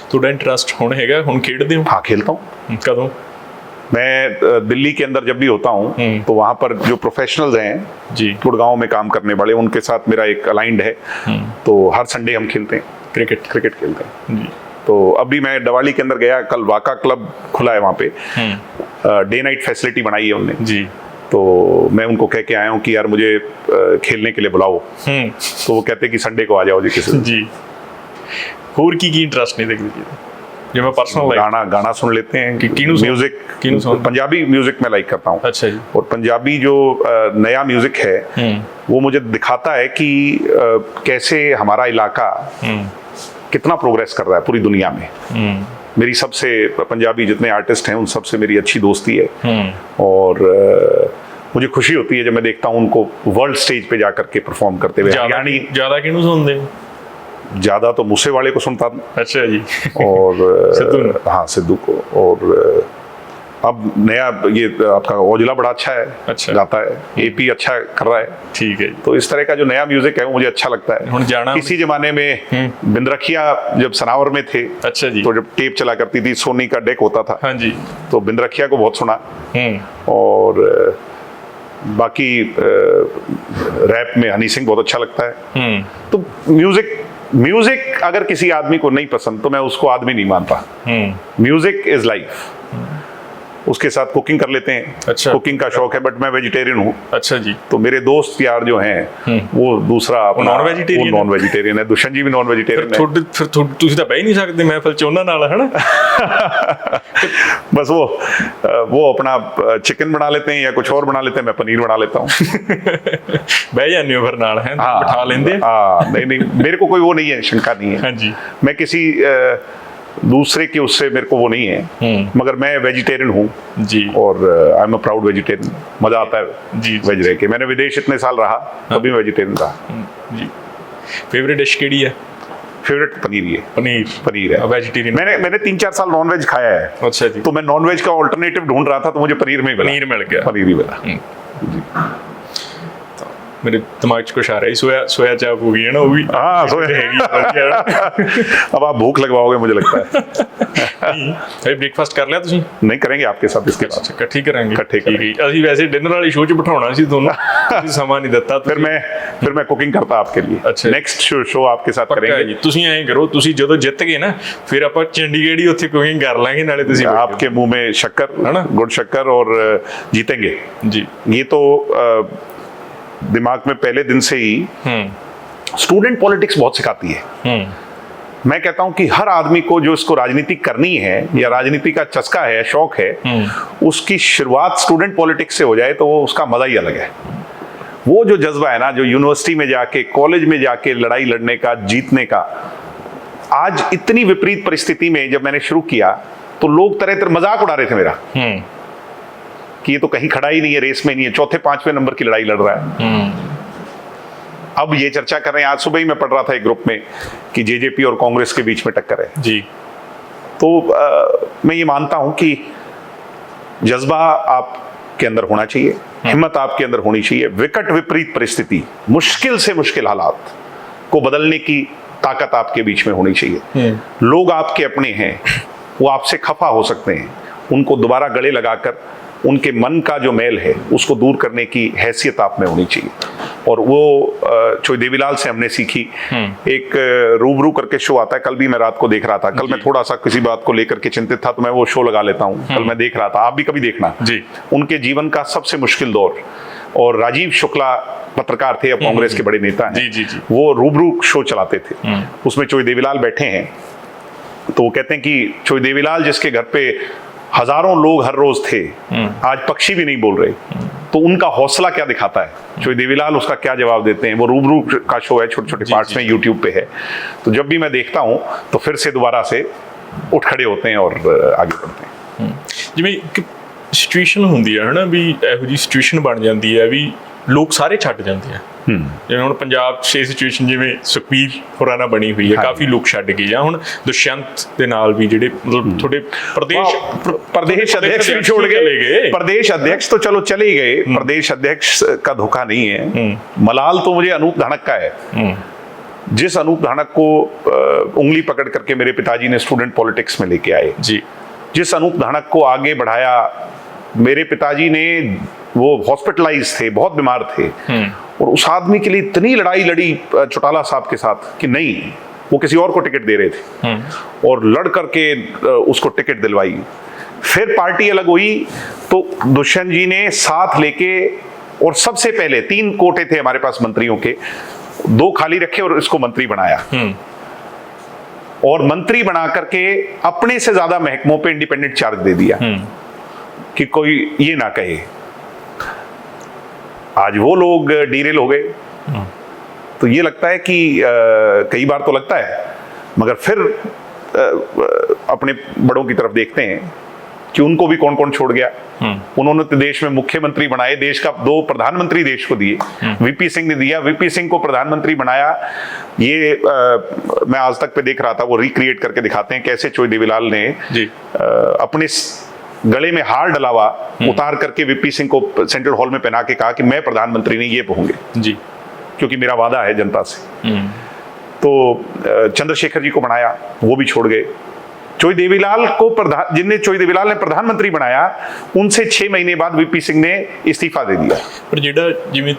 ਤੁਹਾਡਾ इंटरेस्ट ਹੁਣ ਹੈਗਾ? ਹੁਣ ਖੇਡਦੇ ਹੋ? हाँ, खेलता हूँ। कदों? मैं दिल्ली के अंदर जब भी होता हूँ तो वहाँ पर जो प्रोफेशनल्स हैं जी, गुड़गांव में काम करने वाले, उनके साथ मेरा एक अलाइंड है। तो हर संडे हम खेलते हैं क्रिकेट खेलते हैं जी। तो अभी मैं डवाली के अंदर गया, कल वाका क्लब खुला है वहाँ पे, डे नाइट फैसिलिटी बनाई है उन्होंने जी। तो मैं उनको कह के आया हूँ कि यार मुझे खेलने के लिए बुलाओ। तो वो कहते कि संडे को आ जाओ जी किसी जी। होर की इंटरेस्ट नहीं देखते जो मैं पर्सनल गाना सुन लेते हैं कि म्यूजिक, पंजाबी म्यूजिक मैं लाइक करता हूँ। अच्छा जी। और पंजाबी जो नया म्यूजिक है वो मुझे दिखाता है कि कैसे हमारा इलाका कितना प्रोग्रेस कर रहा है पूरी दुनिया में। मेरी सबसे पंजाबी जितने आर्टिस्ट हैं उन सबसे मेरी अच्छी दोस्ती है और मुझे खुशी होती है जब मैं देखता हूँ उनको वर्ल्ड स्टेज पे जाकर के परफॉर्म करते हुए। ज्यादा किन्हू सुनते? ज्यादा तो मूसे वाले को सुनता था। अच्छा जी। और हाँ, सिद्धू को। और अब नया ये आपका औजला बड़ा अच्छा है, अच्छा गाता है, एपी अच्छा कर रहा है। ठीक है। तो इस तरह का जो नया म्यूजिक है वो मुझे अच्छा लगता है। किसी जमाने में बिंद्रखिया जब सनावर में थे, अच्छा जी, तो जब टेप चला करती थी, सोनी का डेक होता था। हाँ जी। तो बिंद्रखिया को बहुत सुना। और बाकी रैप में हनी सिंह बहुत अच्छा लगता है। तो म्यूजिक अगर किसी आदमी को नहीं पसंद तो मैं उसको आदमी नहीं मानता। Music is life. उसके साथ कुकिंग कर लेते हैं। अच्छा। कुकिंग का शौक है, बट मैं वेजिटेरियन हूँ। अच्छा जी। तो मेरे दोस्त यार जो हैं वो दूसरा नॉन वेजिटेरियन है। दुष्यंत जी भी नॉन वेजिटेरियन है। फिर ਤੁਸੀਂ ਤਾਂ ਬਹਿ ਨਹੀਂ ਸਕਦੇ महफिल ਚ ਉਹਨਾਂ ਨਾਲ, है ना? बस वो अपना चिकन बना लेते हैं या कुछ और बना लेते हैं, मैं पनीर बना लेता हूँ। बह जाने हो फिर नाल, है बिठा लेंगे। हाँ, नहीं मेरे को कोई वो नहीं है, शंका नहीं है। हाँ जी। मैं किसी दूसरे के उससे मेरे को वो नहीं है, मगर मैं वेजिटेरियन हूँ जी। और I am a proud vegetarian. मजा आता है जी वेज रह के। मैंने विदेश इतने साल रहा, तभी वेजिटेरियन रहा जी। फेवरेट डिश केड़ी है? फेवरेट पनीर ही है। पनीर है। वेजिटेरियन मैंने 3-4 साल नॉन वेज खाया है। अच्छा जी। तो मैं नॉन वेज का ऑल्टरनेटिव ढूंढ रहा था तो मुझे पनीर में पनीर मिल गया। पनीर ही मिला जी। मेरे दिमाग च कुछ आ रहा है, सोया चाप हो गई है ना, वो भी। हाँ, अब आप भूख लगवाओगे मुझे लगता है। ब्रेकफास्ट कर लिया तुसी? नहीं, करेंगे आपके साथ इसके बाद। इकट्ठे करेंगे। ਅਸੀਂ ਵੈਸੇ ਡਿਨਰ ਵਾਲੀ ਸ਼ੋਅ ਚ ਬਿਠਾਉਣਾ ਸੀ ਤੁਹਾਨੂੰ, ਤੁਸੀਂ ਸਮਾਂ ਨਹੀਂ ਦਿੱਤਾ। फिर मैं कुकिंग करता आपके लिए। अच्छा। नेक्स्ट शो आपके साथ करेंगे जी। ਤੁਸੀਂ ਐਂ ਕਰੋ, ਤੁਸੀਂ ਜਦੋਂ ਜਿੱਤ ਗਏ ਨਾ ਫਿਰ ਆਪਾਂ ਚੰਡੀਗੜ੍ਹ ਹੀ ਉੱਥੇ ਕੁਕਿੰਗ ਕਰ ਲਾਂਗੇ, ਨਾਲੇ ਤੁਸੀਂ आपके मुंह में शक्कर, है ना, गुड़ शक्कर, और जीतेंगे जी। ये तो दिमाग में पहले दिन से ही स्टूडेंट पॉलिटिक्स बहुत सिखाती है। मैं कहता हूं कि हर आदमी को जो इसको राजनीति करनी है या राजनीति का चस्का है, शौक है, उसकी शुरुआत स्टूडेंट पॉलिटिक्स से हो जाए तो वो उसका मजा ही अलग है। वो जो जज्बा है ना, जो यूनिवर्सिटी में जाके, कॉलेज में जाके लड़ाई लड़ने का, जीतने का। आज इतनी विपरीत परिस्थिति में जब मैंने शुरू किया तो लोग तरह तरह मजाक उड़ा रहे थे मेरा कि ये तो कहीं खड़ा ही नहीं है, रेस में नहीं है, चौथे पांचवें नंबर की लड़ाई लड़ रहा है। अब ये चर्चा कर रहे हैं, आज सुबह ही मैं पढ़ रहा था एक ग्रुप में कि जेजेपी और कांग्रेस के बीच में टक्कर है जी। तो मैं ये मानता हूं कि जज्बा आपके अंदर होना चाहिए, हिम्मत आपके अंदर होनी चाहिए। विकट विपरीत परिस्थिति, मुश्किल से मुश्किल हालात को बदलने की ताकत आपके बीच में होनी चाहिए। लोग आपके अपने हैं, वो आपसे खफा हो सकते हैं, उनको दोबारा गले लगाकर उनके मन का जो मैल है उसको दूर करने की हैसियत आप में होनी चाहिए। और वो चोई देवीलाल से हमने सीखी। एक रूबरू करके शो आता है, कल भी मैं रात को देख रहा था। कल मैं थोड़ा सा किसी बात को लेकर के चिंतित था तो मैं वो शो लगा लेता हूँ। कल मैं देख रहा था, आप भी कभी देखना जी। उनके जीवन का सबसे मुश्किल दौर, और राजीव शुक्ला पत्रकार थे, अब कांग्रेस के बड़े नेता हैं, जी। वो रूबरू शो चलाते थे। उसमें चोई देवीलाल बैठे हैं तो वो कहते हैं कि चोई देवीलाल जिसके घर पे हजारों लोग हर रोज थे, आज पक्षी भी नहीं बोल रहे, तो उनका हौसला क्या दिखाता है। चोई देवीलाल उसका क्या जवाब देते हैं। वो रूबरू का शो है, छोटे छोटे पार्ट्स में यूट्यूब पे है। तो जब भी मैं देखता हूं तो फिर से दोबारा से उठ खड़े होते हैं और आगे बढ़ते हैं। जिवें एक सिचुएशन ਹੁੰਦੀ ਹੈ ਨਾ ਵੀ ਇਹੋ ਜੀ ਸਿਚੁਏਸ਼ਨ ਬਣ ਜਾਂਦੀ ਹੈ ਵੀ ਲੋਕ ਸਾਰੇ ਛੱਡ ਜਾਂਦੇ ਆ। ਜਿਵੇਂ ਹੁਣ ਪੰਜਾਬ 'ਚ ਸਿਚੁਏਸ਼ਨ ਜਿਵੇਂ ਸੁਖਬੀਰ ਹੋਰਾਂ ਨਾਲ ਬਣੀ ਹੋਈ ਹੈ, ਕਾਫੀ ਲੋਕ ਛੱਡ ਗਏ ਜਾਂ ਹੁਣ ਦੁਸ਼ਯੰਤ ਦੇ ਨਾਲ ਵੀ ਜਿਹੜੇ ਮਤਲਬ ਤੁਹਾਡੇ प्रदेश अध्यक्ष भी छोड़ गए। प्रदेश अध्यक्ष तो चलो चले ही गए, प्रदेश अध्यक्ष का धोखा नहीं है। मलाल तो मुझे अनूप धानक का है। जिस अनूप धानक को उंगली पकड़ करके मेरे पिताजी ने स्टूडेंट पॉलिटिक्स में लेके आए जी, जिस अनूप धानक को आगे बढ़ाया मेरे पिताजी ने, वो हॉस्पिटलाइज थे, बहुत बीमार थे, और उस आदमी के लिए इतनी लड़ाई लड़ी चौटाला साहब के साथ कि नहीं, वो किसी और को टिकट दे रहे थे और लड़ करके उसको टिकट दिलवाई। फिर पार्टी अलग हुई तो दुष्यंत जी ने साथ लेके, और सबसे पहले 3 कोटे थे हमारे पास मंत्रियों के, 2 खाली रखे और इसको मंत्री बनाया। और मंत्री बना करके अपने से ज्यादा महकमों पे इंडिपेंडेंट चार्ज दे दिया कि कोई ये ना कहे। आज वो लोग डीरेल हो गए। तो ये लगता है कि कई बार तो लगता है, मगर फिर अपने बड़ों की तरफ देखते हैं कि उनको भी कौन कौन छोड़ गया। उन्होंने तो देश में मुख्यमंत्री बनाए, देश का 2 प्रधानमंत्री देश को दिए। वीपी सिंह ने दिया, वीपी सिंह को प्रधानमंत्री बनाया। ये मैं आज तक पे देख रहा था, वो रिक्रिएट करके दिखाते हैं कैसे चोई देवीलाल ने अपने गले में हार डलावा उतार करके वीपी सिंह को सेंट्रल हॉल में पहना के कहा कि मैं प्रधानमंत्री नहीं, ये होंगे जी, क्योंकि मेरा वादा है जनता से। तो चंद्रशेखर जी को बनाया, वो भी छोड़ गए। चोई देवीलाल को जिन्हें चोई देवीलाल ने प्रधानमंत्री बनाया, उनसे 6 महीने बाद वीपी सिंह ने इस्तीफा दे दिया। पर ਜਿਹੜਾ ਜਿਵੇਂ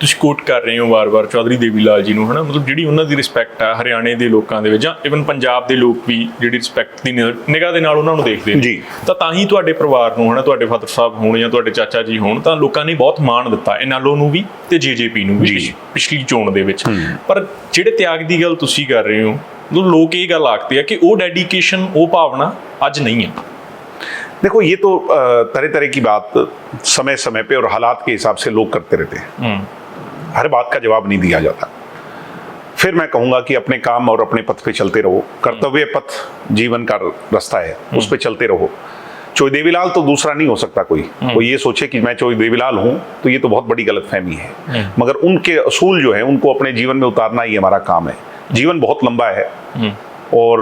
ਤੁਸੀਂ ਕੋਟ ਕਰ ਰਹੇ ਹੋ ਵਾਰ-ਵਾਰ ਚੌਧਰੀ ਦੇਵੀਲਾਲ ਜੀ ਨੂੰ, ਹਨਾ, ਮਤਲਬ ਜਿਹੜੀ ਉਹਨਾਂ ਦੀ ਰਿਸਪੈਕਟ ਆ ਹਰਿਆਣੇ ਦੇ ਲੋਕਾਂ ਦੇ ਵਿੱਚ ਜਾਂ ਇਵਨ ਪੰਜਾਬ ਦੇ ਲੋਕ ਵੀ ਜਿਹੜੀ ਰਿਸਪੈਕਟ ਦੀ ਨਿਗਾਹ ਦੇ ਨਾਲ ਉਹਨਾਂ ਨੂੰ ਦੇਖਦੇ ਨੇ ਜੀ, ਤਾਂ ਹੀ ਤੁਹਾਡੇ ਪਰਿਵਾਰ ਨੂੰ, ਹਨਾ, ਤੁਹਾਡੇ ਫਾਦਰ ਸਾਹਿਬ ਹੋਣ ਜਾਂ ਤੁਹਾਡੇ ਚਾਚਾ ਜੀ ਹੋਣ, ਤਾਂ ਲੋਕਾਂ ਨੇ ਬਹੁਤ ਮਾਣ ਦਿੱਤਾ ਇਨਾਲੋ ਨੂੰ ਵੀ ਤੇ ਜੇਜੇਪੀ ਨੂੰ ਵੀ ਪਿਛਲੀ ਚੋਣ ਦੇ ਵਿੱਚ। ਪਰ ਜਿਹੜੇ ਤਿਆਗ ਦੀ ਗੱਲ ਤੁਸੀਂ ਕਰ ਰਹੇ ਹੋ, लोग ये गल आखते हैं कि वो डेडिकेशन, वो भावना आज नहीं है। देखो, ये तो तरह तरह की बात समय समय पे और हालात के हिसाब से लोग करते रहते हैं। हर बात का जवाब नहीं दिया जाता। फिर मैं कहूंगा कि अपने काम और अपने पथ पे चलते रहो। कर्तव्य पथ जीवन का रास्ता है, उस पे चलते रहो। चोई देवीलाल तो दूसरा नहीं हो सकता कोई। वो ये सोचे कि मैं चोई देवीलाल हूं तो ये तो बहुत बड़ी गलतफहमी है। मगर उनके असूल जो है उनको अपने जीवन में उतारना ही हमारा काम है। जीवन बहुत लंबा है और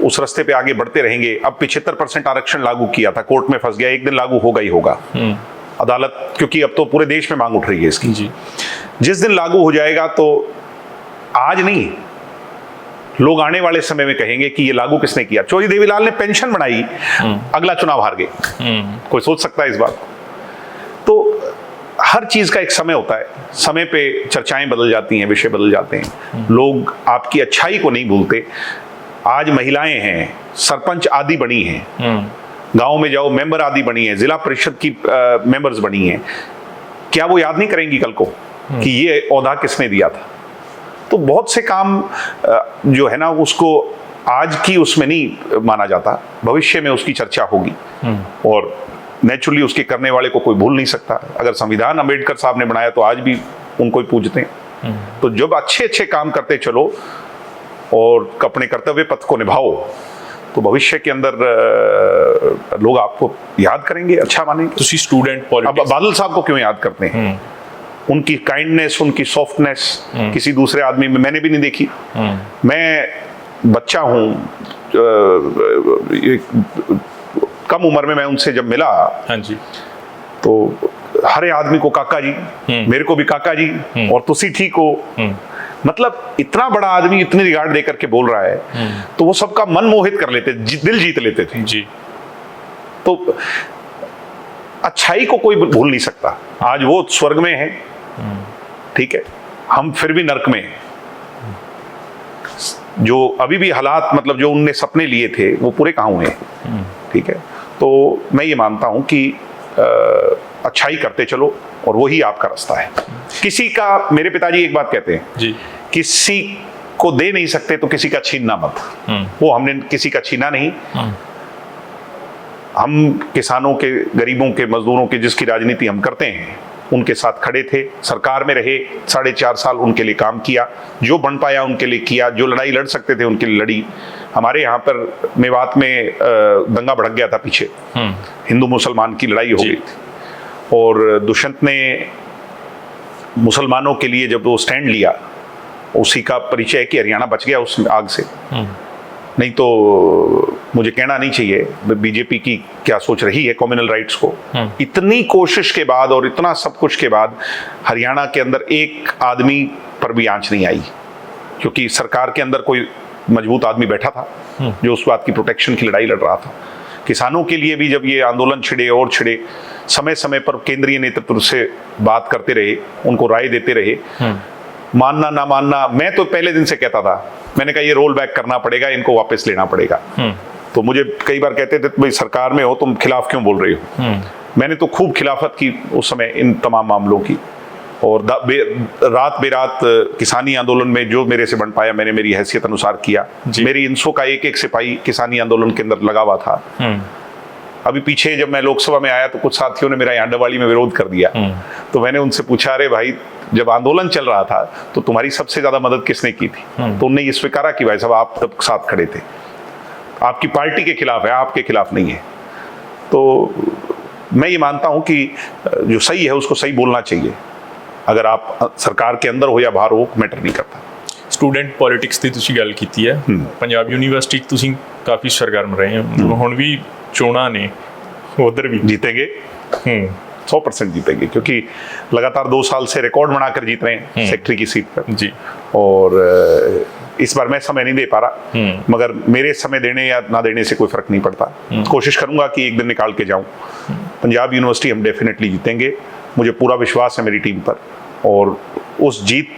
उस रास्ते पे आगे बढ़ते रहेंगे। अब 75% आरक्षण लागू किया था, कोर्ट में फंस गया, एक दिन लागू होगा ही होगा। अदालत, क्योंकि अब तो पूरे देश में मांग उठ रही है इसकी जी। जिस दिन लागू हो जाएगा तो आज नहीं, लोग आने वाले समय में कहेंगे कि ये लागू किसने किया। चोई देवीलाल ने पेंशन बनाई, अगला चुनाव हार गए। कोई सोच सकता है इस बात को? तो हर चीज का एक समय होता है, समय पे चर्चाएं बदल जाती हैं, विषय बदल जाते हैं। लोग आपकी अच्छाई को नहीं भूलते। आज महिलाएं हैं, सरपंच आदि बनी हैं, गांव में जाओ मेंबर आदि बनी है, जिला परिषद की मेंबर्स बनी हैं। क्या वो याद नहीं करेंगी कल को कि ये ओहदा किसने दिया था? तो बहुत से काम जो है ना उसको आज की उसमें नहीं माना जाता, भविष्य में उसकी चर्चा होगी और नेचुरली उसके करने वाले को कोई भूल नहीं सकता। अगर संविधान अंबेडकर साहब ने बनाया तो आज भी उनको ही पूजते हैं। तो जब अच्छे अच्छे काम करते चलो और अपने कर्तव्य पथ को निभाओ तो भविष्य के अंदर लोग आपको याद करेंगे, अच्छा मानेंगे। स्टूडेंट अब पॉलिटिक्स बादल साहब को क्यों याद करते हैं? उनकी काइंडनेस, उनकी सॉफ्टनेस किसी दूसरे आदमी में मैंने भी नहीं देखी। मैं बच्चा हूँ, कम उम्र में मैं उनसे जब मिला, हाँ जी, तो हर आदमी को काका जी, मेरे को भी काका जी, और तुसी ठीक हो। मतलब इतना बड़ा आदमी इतनी रिगार्ड दे करके बोल रहा है तो वो सबका मन मोहित कर लेते, दिल जीत लेते थे जी। तो अच्छाई को कोई भूल नहीं सकता। आज वो स्वर्ग में है, ठीक है, हम फिर भी नर्क में हैं। जो अभी भी हालात, मतलब जो उनने सपने लिए थे वो पूरे कहाँ हुए हैं, ठीक है। तो मैं ये मानता हूं कि अच्छाई करते चलो और वही आपका रास्ता है। किसी का, मेरे पिताजी एक बात कहते हैं जी, किसी को दे नहीं सकते तो किसी का छीनना मत। वो हमने किसी का छीना नहीं। हम किसानों के, गरीबों के, मजदूरों के जिसकी राजनीति हम करते हैं उनके साथ खड़े थे, सरकार में रहे, 4.5 साल उनके लिए काम किया, जो बन पाया उनके लिए किया, जो लड़ाई लड़ सकते थे उनके लिए लड़ी। हमारे यहाँ पर मेवात में दंगा भड़क गया था पीछे, हिंदू मुसलमान की लड़ाई हो गई थी और दुष्यंत ने मुसलमानों के लिए जब वो स्टैंड लिया, उसी का परिचय है कि हरियाणा बच गया उस आग से। नहीं तो मुझे कहना नहीं चाहिए बीजेपी की क्या सोच रही है कम्युनल राइट्स को। इतनी कोशिश के बाद और इतना सब कुछ के बाद हरियाणा के अंदर एक आदमी पर भी आंच नहीं आई, क्योंकि सरकार के अंदर कोई मजबूत आदमी बैठा था जो उस बात की प्रोटेक्शन की लड़ाई लड़ रहा था। किसानों के लिए भी जब ये आंदोलन छिड़े और छिड़े, समय समय पर केंद्रीय नेतृत्व से बात करते रहे, उनको राय देते रहे, मानना ना मानना। मैं तो पहले दिन से कहता था, मैंने कहा ये रोल बैक करना पड़ेगा, इनको वापस लेना पड़ेगा। तो मुझे कई बार कहते थे भाई सरकार में हो तुम खिलाफ क्यों बोल रही हो। मैंने तो खूब खिलाफत की उस समय इन तमाम मामलों की, और रात बेरात किसानी आंदोलन में जो मेरे से बन पाया मैंने मेरी हैसियत अनुसार किया। मेरी इंसो का एक एक सिपाही किसानी आंदोलन के अंदर लगा हुआ था। अभी पीछे जब मैं लोकसभा में आया तो कुछ साथियों ने मेरा यांडवाड़ी में विरोध कर दिया। तो मैंने उनसे पूछा, अरे भाई जब आंदोलन चल रहा था तो तुम्हारी सबसे ज्यादा मदद किसने की थी? तो उन्होंने ये स्वीकारा कि भाई साहब आप तब साथ खड़े थे, आपकी पार्टी के खिलाफ है, आपके खिलाफ नहीं है। तो मैं ये मानता हूं कि जो सही है उसको सही बोलना चाहिए, अगर आप सरकार के अंदर हो या बाहर हो मैटर नहीं करता। स्टूडेंट पॉलिटिक्स ਦੀ ਤੁਸੀਂ ਗੱਲ ਕੀਤੀ ਹੈ, ਪੰਜਾਬ ਯੂਨੀਵਰਸਿਟੀ 'ਚ ਤੁਸੀਂ ਕਾਫੀ ਸਰਗਰਮ ਰਹੇ ਹੋ, ਹੁਣ ਵੀ ਚੋਣਾਂ ਨੇ, उधर भी जीतेंगे, 100% जीतेंगे, क्योंकि लगातार 2 साल से रिकॉर्ड बनाकर जीत रहे हैं सेक्रेटरी की सीट पर जी। और इस बार मैं समय नहीं दे पा रहा, मगर मेरे समय देने या ना देने से कोई फर्क नहीं पड़ता। कोशिश करूंगा कि एक दिन निकाल के जाऊं। पंजाब यूनिवर्सिटी हम डेफिनेटली जीतेंगे, मुझे पूरा विश्वास है मेरी टीम पर, और उस जीत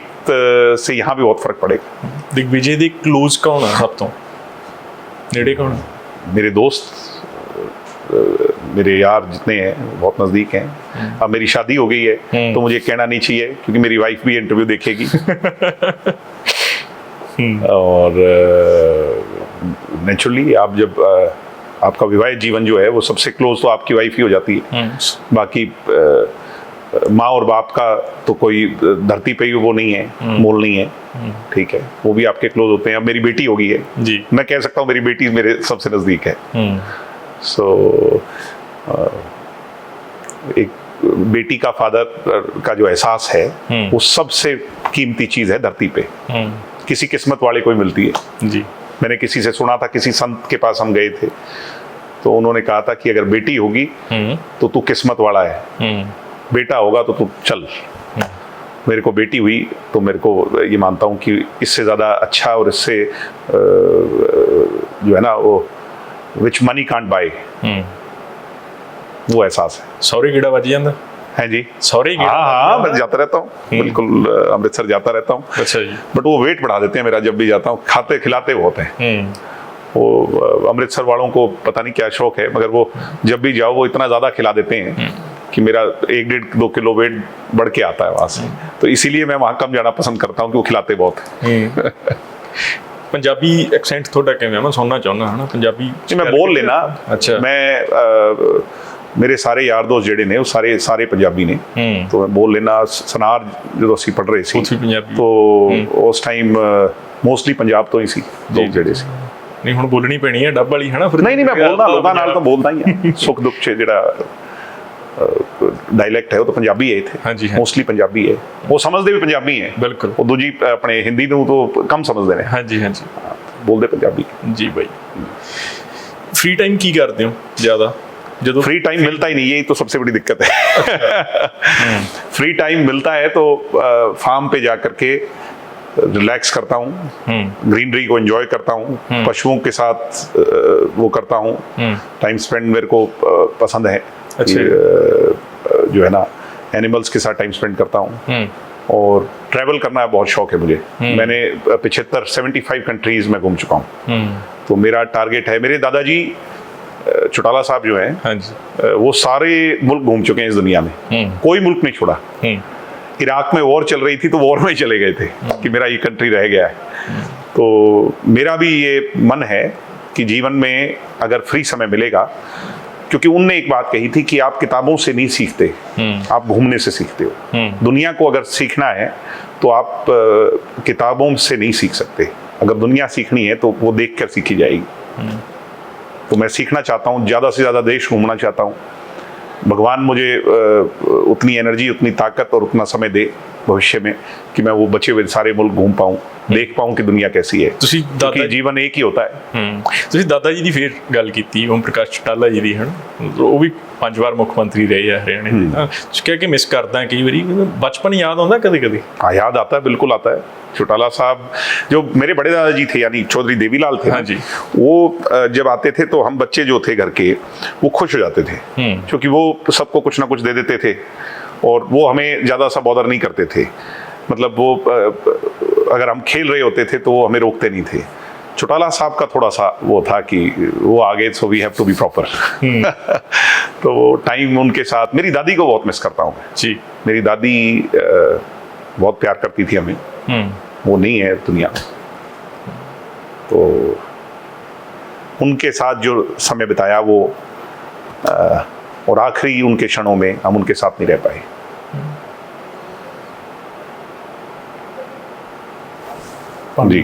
से यहाँ भी बहुत फर्क पड़ेगा। दिग्विजय दी क्लोज कौन है सब तो नेड़े कौन? मेरे दोस्त, मेरे यार जितने हैं बहुत नजदीक हैं। अब मेरी शादी हो गई है तो मुझे कहना नहीं चाहिए, क्योंकि मेरी वाइफ भी इंटरव्यू देखेगी। और नेचुरली आप जब आपका विवाहित जीवन जो है वो सबसे क्लोज तो आपकी वाइफ ही हो जाती है। बाकी माँ और बाप का तो कोई धरती पे ही वो नहीं है, मोल नहीं है, ठीक है, वो भी आपके क्लोज होते हैं। अब मेरी बेटी हो गई है जी, मैं कह सकता हूँ मेरी बेटी मेरे सबसे नजदीक है। सो एक बेटी का फादर का जो एहसास है वो सबसे कीमती चीज है धरती पे, किसी किस्मत वाले को ही मिलती है जी। मैंने किसी से सुना था, किसी संत के पास हम गए थे तो उन्होंने कहा था कि अगर बेटी होगी तो तू किस्मत वाला है, बेटा होगा तो तू चल। मेरे को बेटी हुई तो मेरे को ये मानता हूँ कि इससे ज़्यादा अच्छा और इससे जो है ना वो विच मनी कांट बाय, वो एहसास है। सॉरी गिड़ा बज जाता है जी, सॉरी हाँ मैं जाता रहता हूँ, बिल्कुल अमृतसर जाता रहता हूँ। अच्छा जी। बट वो वेट बढ़ा देते हैं मेरा जब भी जाता हूँ, खाते खिलाते बहुत हैं वो। अमृतसर वालों को पता नहीं क्या शौक है, मगर वो जब भी जाओ वो इतना ज़्यादा खिला देते हैं कि मेरा 1-1.5-2 किलो वेट बढ़ के आता है वहाँ से, तो इसीलिए मैं वहाँ कम जाना पसंद करता हूँ कि वो खिलाते बहुत हैं। पंजाबी एक्सेंट थोड़ा किवें मैं सुनना चाहुंदा है ना पंजाबी मैं बोल लेना। अच्छा। मैं मेरे सारे यार दोस्त ਜਿਹੜੇ ਨੇ ਉਹ ਸਾਰੇ ਪੰਜਾਬੀ ਨੇ, तो मैं बोल लेना। ਸਨਾਰ ਜਦੋਂ ਅਸੀਂ ਪੜ੍ਹ ਰਹੇ ਸੀ तो ਉਸ ਟਾਈਮ ਮੋਸਟਲੀ ਪੰਜਾਬ ਤੋਂ ਹੀ ਸੀ ਲੋਕ ਜਿਹੜੇ ਸੀ। ਨਹੀਂ ਹੁਣ ਬੋਲਣੀ ਪੈਣੀ ਹੈ ਡੱਬ ਵਾਲੀ ਹੈ ਨਾ ਫਿਰ। ਨਹੀਂ ਮੈਂ ਬੋਲਦਾ ਲੋਕਾਂ ਨਾਲ ਤਾਂ ਬੋਲਦਾ ਹੀ ਆ। ਸੁੱਖ ਦੁੱਖ 'ਚ ਜਿਹੜਾ ਡਾਇਲੈਕਟ ਹੈ ਉਹ ਤਾਂ ਪੰਜਾਬੀ ਹੈ ਇੱਥੇ, ਮੋਸਟਲੀ ਪੰਜਾਬੀ ਹੈ। ਉਹ ਸਮਝਦੇ ਵੀ ਪੰਜਾਬੀ ਹੈ ਬਿਲਕੁਲ, ਉਹ ਦੂਜੀ ਆਪਣੇ ਹਿੰਦੀ ਨੂੰ ਤਾਂ ਕਮ ਸਮਝਦੇ ਨੇ। ਹਾਂਜੀ ਬੋਲਦੇ ਪੰਜਾਬੀ ਜੀ। ਬਾਈ फ्री टाइम की करते हो ज़्यादा? जब फ्री टाइम मिलता ही नहीं, यही तो सबसे बड़ी दिक्कत है। फ्री टाइम मिलता है तो फार्म पे जा करके रिलैक्स करता हूँ, ग्रीनरी को एंजॉय करता हूँ, पशुओं के साथ वो करता हूँ, टाइम स्पेंड मेरे को पसंद है। जो है ना एनिमल्स के साथ टाइम स्पेंड करता हूँ, और ट्रैवल करना बहुत शौक है मुझे। मैंने 75 कंट्रीज में घूम चुका हूँ। तो मेरा टारगेट है, मेरे दादाजी चौटाला साहब जो हैं वो सारे मुल्क घूम चुके हैं इस दुनिया में, कोई मुल्क नहीं छोड़ा। इराक में वॉर चल रही थी तो वॉर में ही चले गए थे कि मेरा ये कंट्री रह गया है। तो मेरा भी ये मन है कि जीवन में अगर फ्री समय मिलेगा, क्योंकि उनने एक बात कही थी कि आप किताबों से नहीं सीखते, आप घूमने से सीखते हो। दुनिया को अगर सीखना है तो आप किताबों से नहीं सीख सकते, अगर दुनिया सीखनी है तो वो देख कर सीखी जाएगी। तो मैं सीखना चाहता हूँ, ज़्यादा से ज़्यादा देश घूमना चाहता हूँ। भगवान मुझे उतनी एनर्जी, उतनी ताकत और उतना समय दे भविष्य में कि मैं वो बचे हुए सारे मुल्क घूम पाऊँ, देख पाऊँ कि दुनिया कैसी है, क्योंकि जीवन एक ही होता है। ਤੁਸੀਂ ਦਾਦਾ ਜੀ ਦੀ ਫੇਰ ਗੱਲ ਕੀਤੀ, ਓਮ ਪ੍ਰਕਾਸ਼ ਚੌਟਾਲਾ ਜੀ ਦੀ, ਹਨ ਉਹ ਵੀ 5 ਵਾਰ ਮੁੱਖ ਮੰਤਰੀ ਰਹੇ ਆ ਹਰਿਆਣੇ ਦੇ। ਤੁਸੀਂ ਕਹਿ ਕੇ ਮਿਸ ਕਰਦਾ ਕਈ ਵਾਰੀ, ਬਚਪਨ ਯਾਦ ਆਉਂਦਾ ਕਦੇ कभी? हाँ याद आता है, बिल्कुल आता है। चौटाला साहब जो मेरे बड़े दादाजी थे, यानी चौधरी देवीलाल थे, हाँ जी, वो जब आते थे तो हम बच्चे जो थे घर के वो खुश हो जाते थे, क्योंकि वो सबको कुछ ना कुछ दे देते थे और वो हमें ज़्यादा सा बॉदर नहीं करते थे। मतलब वो अगर हम खेल रहे होते थे तो वो हमें रोकते नहीं थे। चौटाला साहब का थोड़ा सा वो था कि वो आगे, so we have to be proper. तो वो टाइम उनके साथ, मेरी दादी को बहुत मिस करता हूँ जी। मेरी दादी बहुत प्यार करती थी हमें, वो नहीं है दुनिया में, तो उनके साथ जो समय बिताया वो और आखिरी उनके क्षणों में हम उनके साथ नहीं रह पाए। जी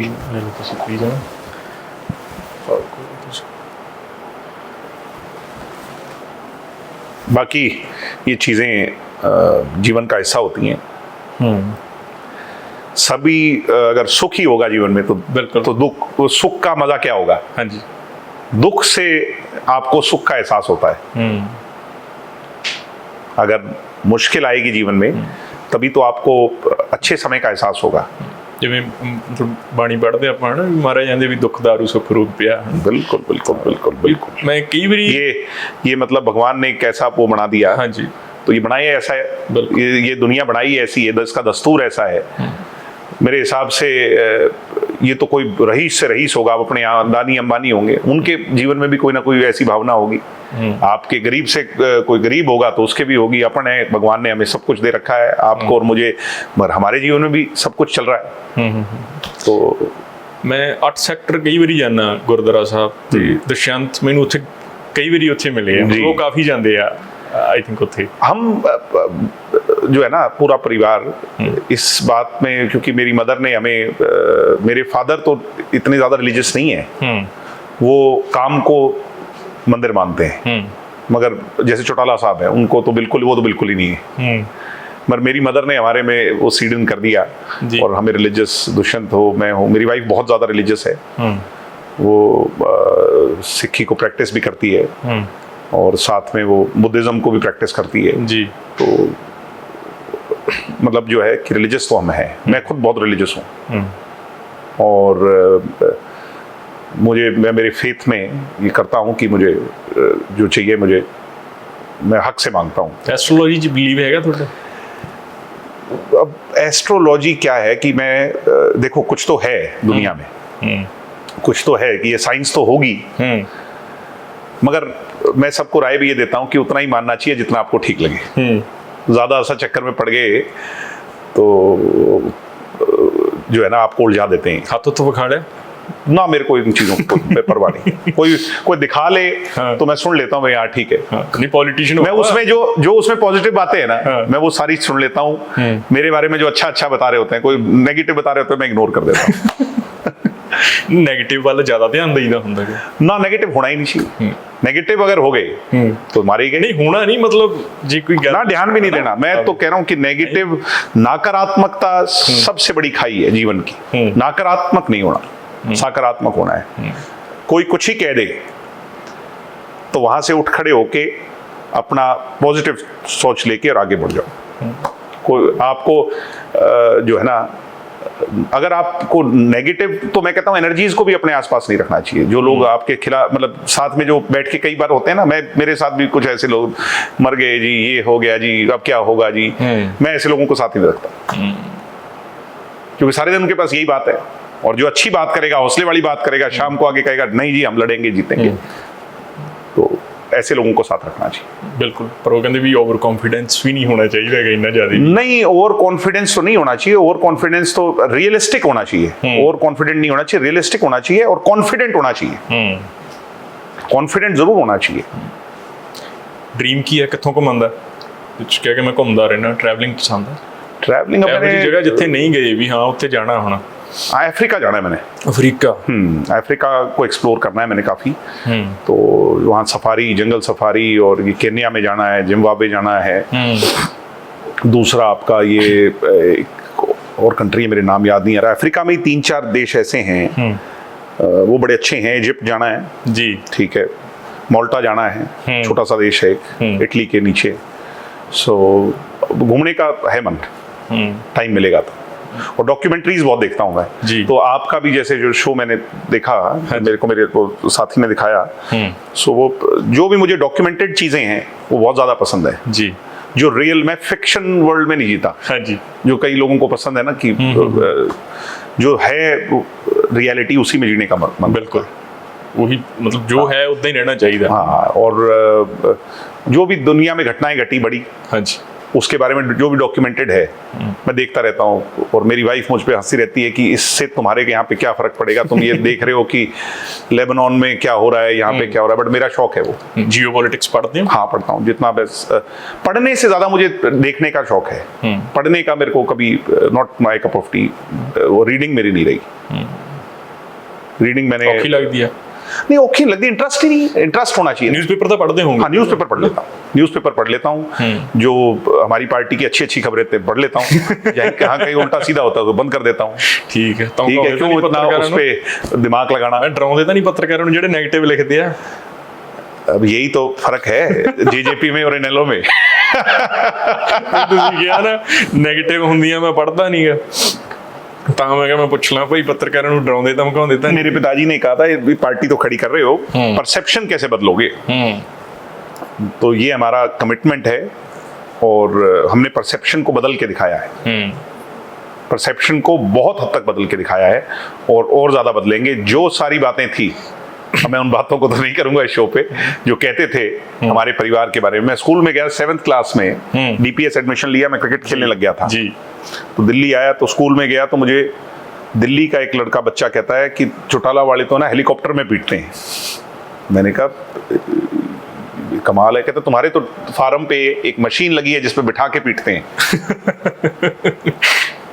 बाकी ये चीज़ें जीवन का हिस्सा होती हैं। सभी अगर सुख ही होगा जीवन में तो बिल्कुल, तो दुख, वो सुख का मजा क्या होगा? हाँ जी, दुख से आपको सुख का एहसास होता है। अगर मुश्किल आएगी जीवन में तभी तो आपको अच्छे समय का एहसास होगा। ਜਿਵੇਂ ਬਾਣੀ ਪੜ੍ਹਦੇ ਆਪਾਂ ਨਾ, ਮਹਾਰਾਜ ਕਹਿੰਦੇ ਵੀ ਦੁੱਖ ਦਾਰੂ ਸੁੱਖ ਰੂਪ ਪਿਆ। बिल्कुल बिल्कुल बिल्कुल बिल्कुल। मैं कई बारी ये मतलब भगवान ने कैसा वो बना दिया। हाँ जी, तो ये बनाया ऐसा है, ये दुनिया बनाई ऐसी है, इसका दस्तूर ऐसा है। मेरे हिसाब से ये तो कोई रईस से रईस होगा, अपने यहाँ अदानी अंबानी होंगे, उनके जीवन में भी कोई ना कोई ऐसी भावना होगी। आपके गरीब से कोई गरीब होगा तो उसके भी होगी। अपन है, भगवान ने हमें सब कुछ दे रखा है, आपको और मुझे, मगर हमारे जीवन में भी सब कुछ चल रहा है। तो मैं 8 ਸੈਕਟਰ ਕਈ ਵਾਰੀ ਜਾਣਾ ਗੁਰਦੁਆਰਾ ਸਾਹਿਬ ਤੇ ਦੁਸ਼ਯੰਤ ਮੈਨੂੰ ਉੱਥੇ ਕਈ ਵਾਰੀ ਉੱਥੇ ਮਿਲੇ ਆ, ਉਹ ਕਾਫੀ ਜਾਂਦੇ ਆ आई थिंक उत्थे। हम जो है ना पूरा परिवार इस बात में, क्योंकि मेरी मदर ने हमें, मेरे फादर तो इतने ज़्यादा रिलीजियस नहीं है, वो काम को मंदिर मानते हैं, मगर जैसे चौटाला साहब है उनको तो बिल्कुल, वो तो बिल्कुल ही नहीं है। मगर मेरी मदर ने हमारे में वो सीडन कर दिया और हमें रिलीजियस, दुष्यंत हो, मैं हूँ, मेरी वाइफ बहुत ज़्यादा रिलीजियस है, वो सिक्खी को प्रैक्टिस भी करती है और साथ में वो बुद्धिज़्म को भी प्रैक्टिस करती है जी। तो मतलब जो है कि रिलीजियस तो हम हैं, मैं खुद बहुत रिलीजियस हूँ और मैं मेरे फेथ में ये करता हूँ कि मुझे जो चाहिए मुझे, मैं हक से मांगता हूँ। एस्ट्रोलॉजी जी बिलीव हैगा थोड़ा? अब एस्ट्रोलॉजी क्या है कि मैं देखो, कुछ तो है दुनिया में, कुछ तो है कि ये साइंस तो होगी, मगर मैं सबको राय भी ये देता हूँ कि उतना ही मानना चाहिए जितना आपको ठीक लगे। ज़्यादा ऐसा चक्कर में पड़ गए तो जो है ना आपको उलझा देते हैं। हाथों तो बखाड़े ना, मेरे को इन चीज़ों को परवाह नहीं। कोई दिखा ले तो मैं सुन लेता हूँ भाई, हाँ ठीक है। नहीं, पॉलिटिशियन मैं उसमें जो उसमें पॉजिटिव बातें हैं ना, मैं वो सारी सुन लेता हूँ। मेरे बारे में जो अच्छा बता रहे होते हैं, कोई नेगेटिव बता रहे होते हैं, मैं इग्नोर कर देता हूँ। नेगेटिव वाला ज्यादा ध्यान देना ਹੁੰਦਾ है ना, नेगेटिव होना ही नहीं चाहिए। नेगेटिव अगर हो गए तो मारे गए। नहीं होना नहीं, मतलब जी कोई ना ध्यान भी नहीं देना। मैं तो कह रहा हूं कि नेगेटिव, नकारात्मकता सबसे बड़ी खाई है जीवन की। नकारात्मक नहीं होना, सकारात्मक होना है। कोई कुछ ही कह दे तो वहां से उठ खड़े होके अपना पॉजिटिव सोच लेके और आगे बढ़ जाओ। कोई आपको जो है ना, अगर आपको नेगेटिव, तो मैं कहता हूं एनर्जीज को भी अपने आसपास नहीं रखना चाहिए। जो लोग आपके खिलाफ, मतलब साथ में जो बैठ के कई बार होते हैं ना, मेरे साथ भी कुछ ऐसे लोग, मर गए जी, ये हो गया जी, अब क्या होगा जी, मैं ऐसे लोगों को साथ नहीं रखता। क्योंकि सारे दिन उनके पास यही बात है। और जो अच्छी बात करेगा, हौसले वाली बात करेगा, शाम को आगे कहेगा नहीं जी हम लड़ेंगे जीतेंगे, तो ऐसे लोगों को साथ रखना चाहिए। बिल्कुल। पर वो कहते भी ओवर कॉन्फिडेंस भी नहीं होना चाहिए इतना ज्यादा। नहीं, ओवर कॉन्फिडेंस तो नहीं होना चाहिए। ओवर कॉन्फिडेंस तो रियलिस्टिक होना चाहिए। ओवर कॉन्फिडेंट नहीं होना चाहिए, रियलिस्टिक होना चाहिए और कॉन्फिडेंट होना चाहिए। कॉन्फिडेंट जरूर होना चाहिए। ड्रीम की है कितों घुमांदा? कुछ कह के मैं घूमदा रहना, ट्रैवलिंग पसंद है। ट्रैवलिंग अपने जगह जिथे नहीं गए भी, हाँ उत्थे जाना होना। अफ्रीका जाना है मैंने। अफ्रीका? अफ्रीका को एक्सप्लोर करना है मैंने काफ़ी। तो वहाँ सफारी, जंगल सफारी, और ये केन्या में जाना है, जिम्बाब्वे जाना है। दूसरा आपका ये एक और कंट्री है, मेरे नाम याद नहीं आ रहा। अफ्रीका में 3-4 देश ऐसे हैं, वो बड़े अच्छे हैं। इजिप्ट जाना है जी, ठीक है। माल्टा जाना है, छोटा सा देश है इटली के नीचे। सो घूमने का है मन, टाइम मिलेगा तो। और डॉक्यूमेंट्रीज बहुत देखता हूँ मैं। तो आपका भी जैसे जो शो मैंने देखा, मेरे को साथी ने दिखाया, सो वो जो भी मुझे डॉक्यूमेंटेड चीजें हैं वो बहुत ज्यादा पसंद है जी। जो रियल, मैं फिक्शन वर्ल्ड में नहीं जीता। हाँ जी। जो कई लोगों को पसंद है ना कि जो है रियलिटी उसी में जीने का मन। बिल्कुल, वही मतलब जो है उतना ही रहना चाहिए। हाँ, और जो भी दुनिया में घटनाएं घटी बड़ी, हाँ जी, उसके बारे में जो भी डॉक्यूमेंटेड है मैं देखता रहता हूँ। और मेरी वाइफ मुझ पे हंसती रहती है कि इससे तुम्हारे यहाँ पे क्या फर्क पड़ेगा, तुम ये देख रहे हो कि लेबनान में क्या हो रहा है, यहाँ पे क्या हो रहा है। बट मेरा शौक है वो। जियोपॉलिटिक्स पढ़ते हैं? हाँ, पढ़ता हूँ जितना बस। पढ़ने से ज्यादा मुझे देखने का शौक है। पढ़ने का मेरे को कभी not my cup of T. वो रीडिंग मेरी नहीं रही। रीडिंग मैंने लग दिया नहीं, औखी लगती, इंटरेस्ट ही नहीं। इंटरेस्ट होना चाहिए। न्यूज़पेपर तो पढ़ते होंगे? हाँ, न्यूज़पेपर पढ़ लेता हूँ। न्यूज़पेपर पढ़ लेता हूँ। जो हमारी पार्टी की अच्छी खबरें थे पढ़ लेता हूँ। कहाँ कहीं उल्टा सीधा होता है तो बंद कर देता हूँ। ठीक है, क्यों इतना उस पे दिमाग लगाना। डराव देता नहीं पत्रकारों ने, जो नेगेटिव लिखते हैं। अब यही तो फर्क है जेजेपी में और इनेलो में। नेगेटिव होंदियां मैं पढ़ता नहीं है। मैं पूछ ला भाई पत्रकारों को डराਉਂਦੇ धमकाਉਂਦੇ ਤਾਂ। मेरे पिताजी ने कहा था ये पार्टी तो खड़ी कर रहे हो, परसेप्शन कैसे बदलोगे। तो ये हमारा कमिटमेंट है और हमने परसेप्शन को बदल के दिखाया है। परसेप्शन को बहुत हद तक बदल के दिखाया है और ज्यादा बदलेंगे। जो सारी बातें थी, मैं उन बातों को तो नहीं करूंगा इस शो पे, जो कहते थे हमारे परिवार के बारे में। मैं स्कूल में गया 7th क्लास में, डीपीएस एडमिशन लिया, मैं क्रिकेट खेलने लग गया था जी। तो दिल्ली आया, तो स्कूल में गया तो मुझे दिल्ली का एक लड़का बच्चा कहता है कि चौटाला वाले तो ना हेलीकॉप्टर में पीटते हैं। मैंने कहा कमाल है। कहते तुम्हारे तो फार्म पे एक मशीन लगी है जिसपे बिठा के पीटते हैं।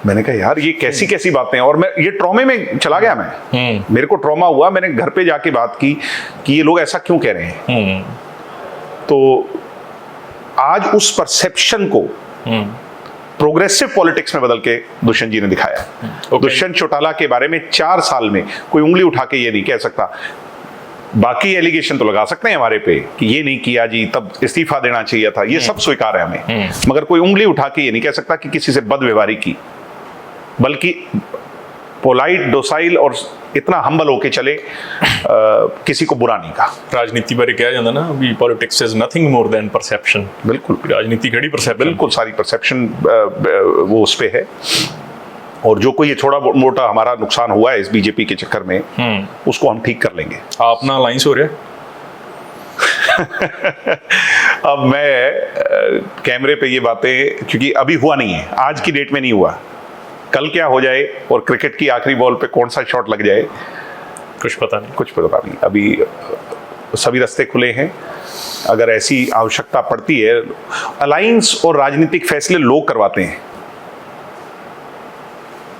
मैंने कहा यार ये कैसी कैसी बातें हैं। और मैं ये ट्रॉमे में चला गया। मैं मेरे को ट्रॉमा हुआ। मैंने घर पे जाके बात की कि ये लोग ऐसा क्यों कह रहे हैं। तो आज उस परसेप्शन को प्रोग्रेसिव पॉलिटिक्स में बदल के दुष्यंत जी ने दिखाया। दुष्यंत चौटाला के बारे में 4 साल में कोई उंगली उठा के ये नहीं कह सकता। बाकी एलिगेशन तो लगा सकते हैं हमारे पे कि ये नहीं किया जी, तब इस्तीफा देना चाहिए था, ये सब स्वीकार है हमें। मगर कोई उंगली उठा के ये नहीं कह सकता कि किसी से बदव्यवहारी की, बल्कि पोलाइट, डोसाइल और इतना हम्बल होके चले, किसी को बुरा नहीं कहा। राजनीति बारे कहा जाता ना, अभी politics is nothing more than perception. बिल्कुल, राजनीति घड़ी परसेप्शन, बिल्कुल सारी परसेप्शन वो उस पे है। और जो कोई ये थोड़ा मोटा हमारा नुकसान हुआ है इस बीजेपी के चक्कर में, उसको हम ठीक कर लेंगे। आप ना अलायंस हो रहे अब मैं कैमरे पे ये बातें, क्योंकि अभी हुआ नहीं है, आज की डेट में नहीं हुआ, कल क्या हो जाए और क्रिकेट की आखिरी बॉल पे कौन सा शॉट लग जाए कुछ पता नहीं। अभी सभी रास्ते खुले हैं। अगर ऐसी आवश्यकता पड़ती है, अलायंस और राजनीतिक फैसले लोग करवाते हैं,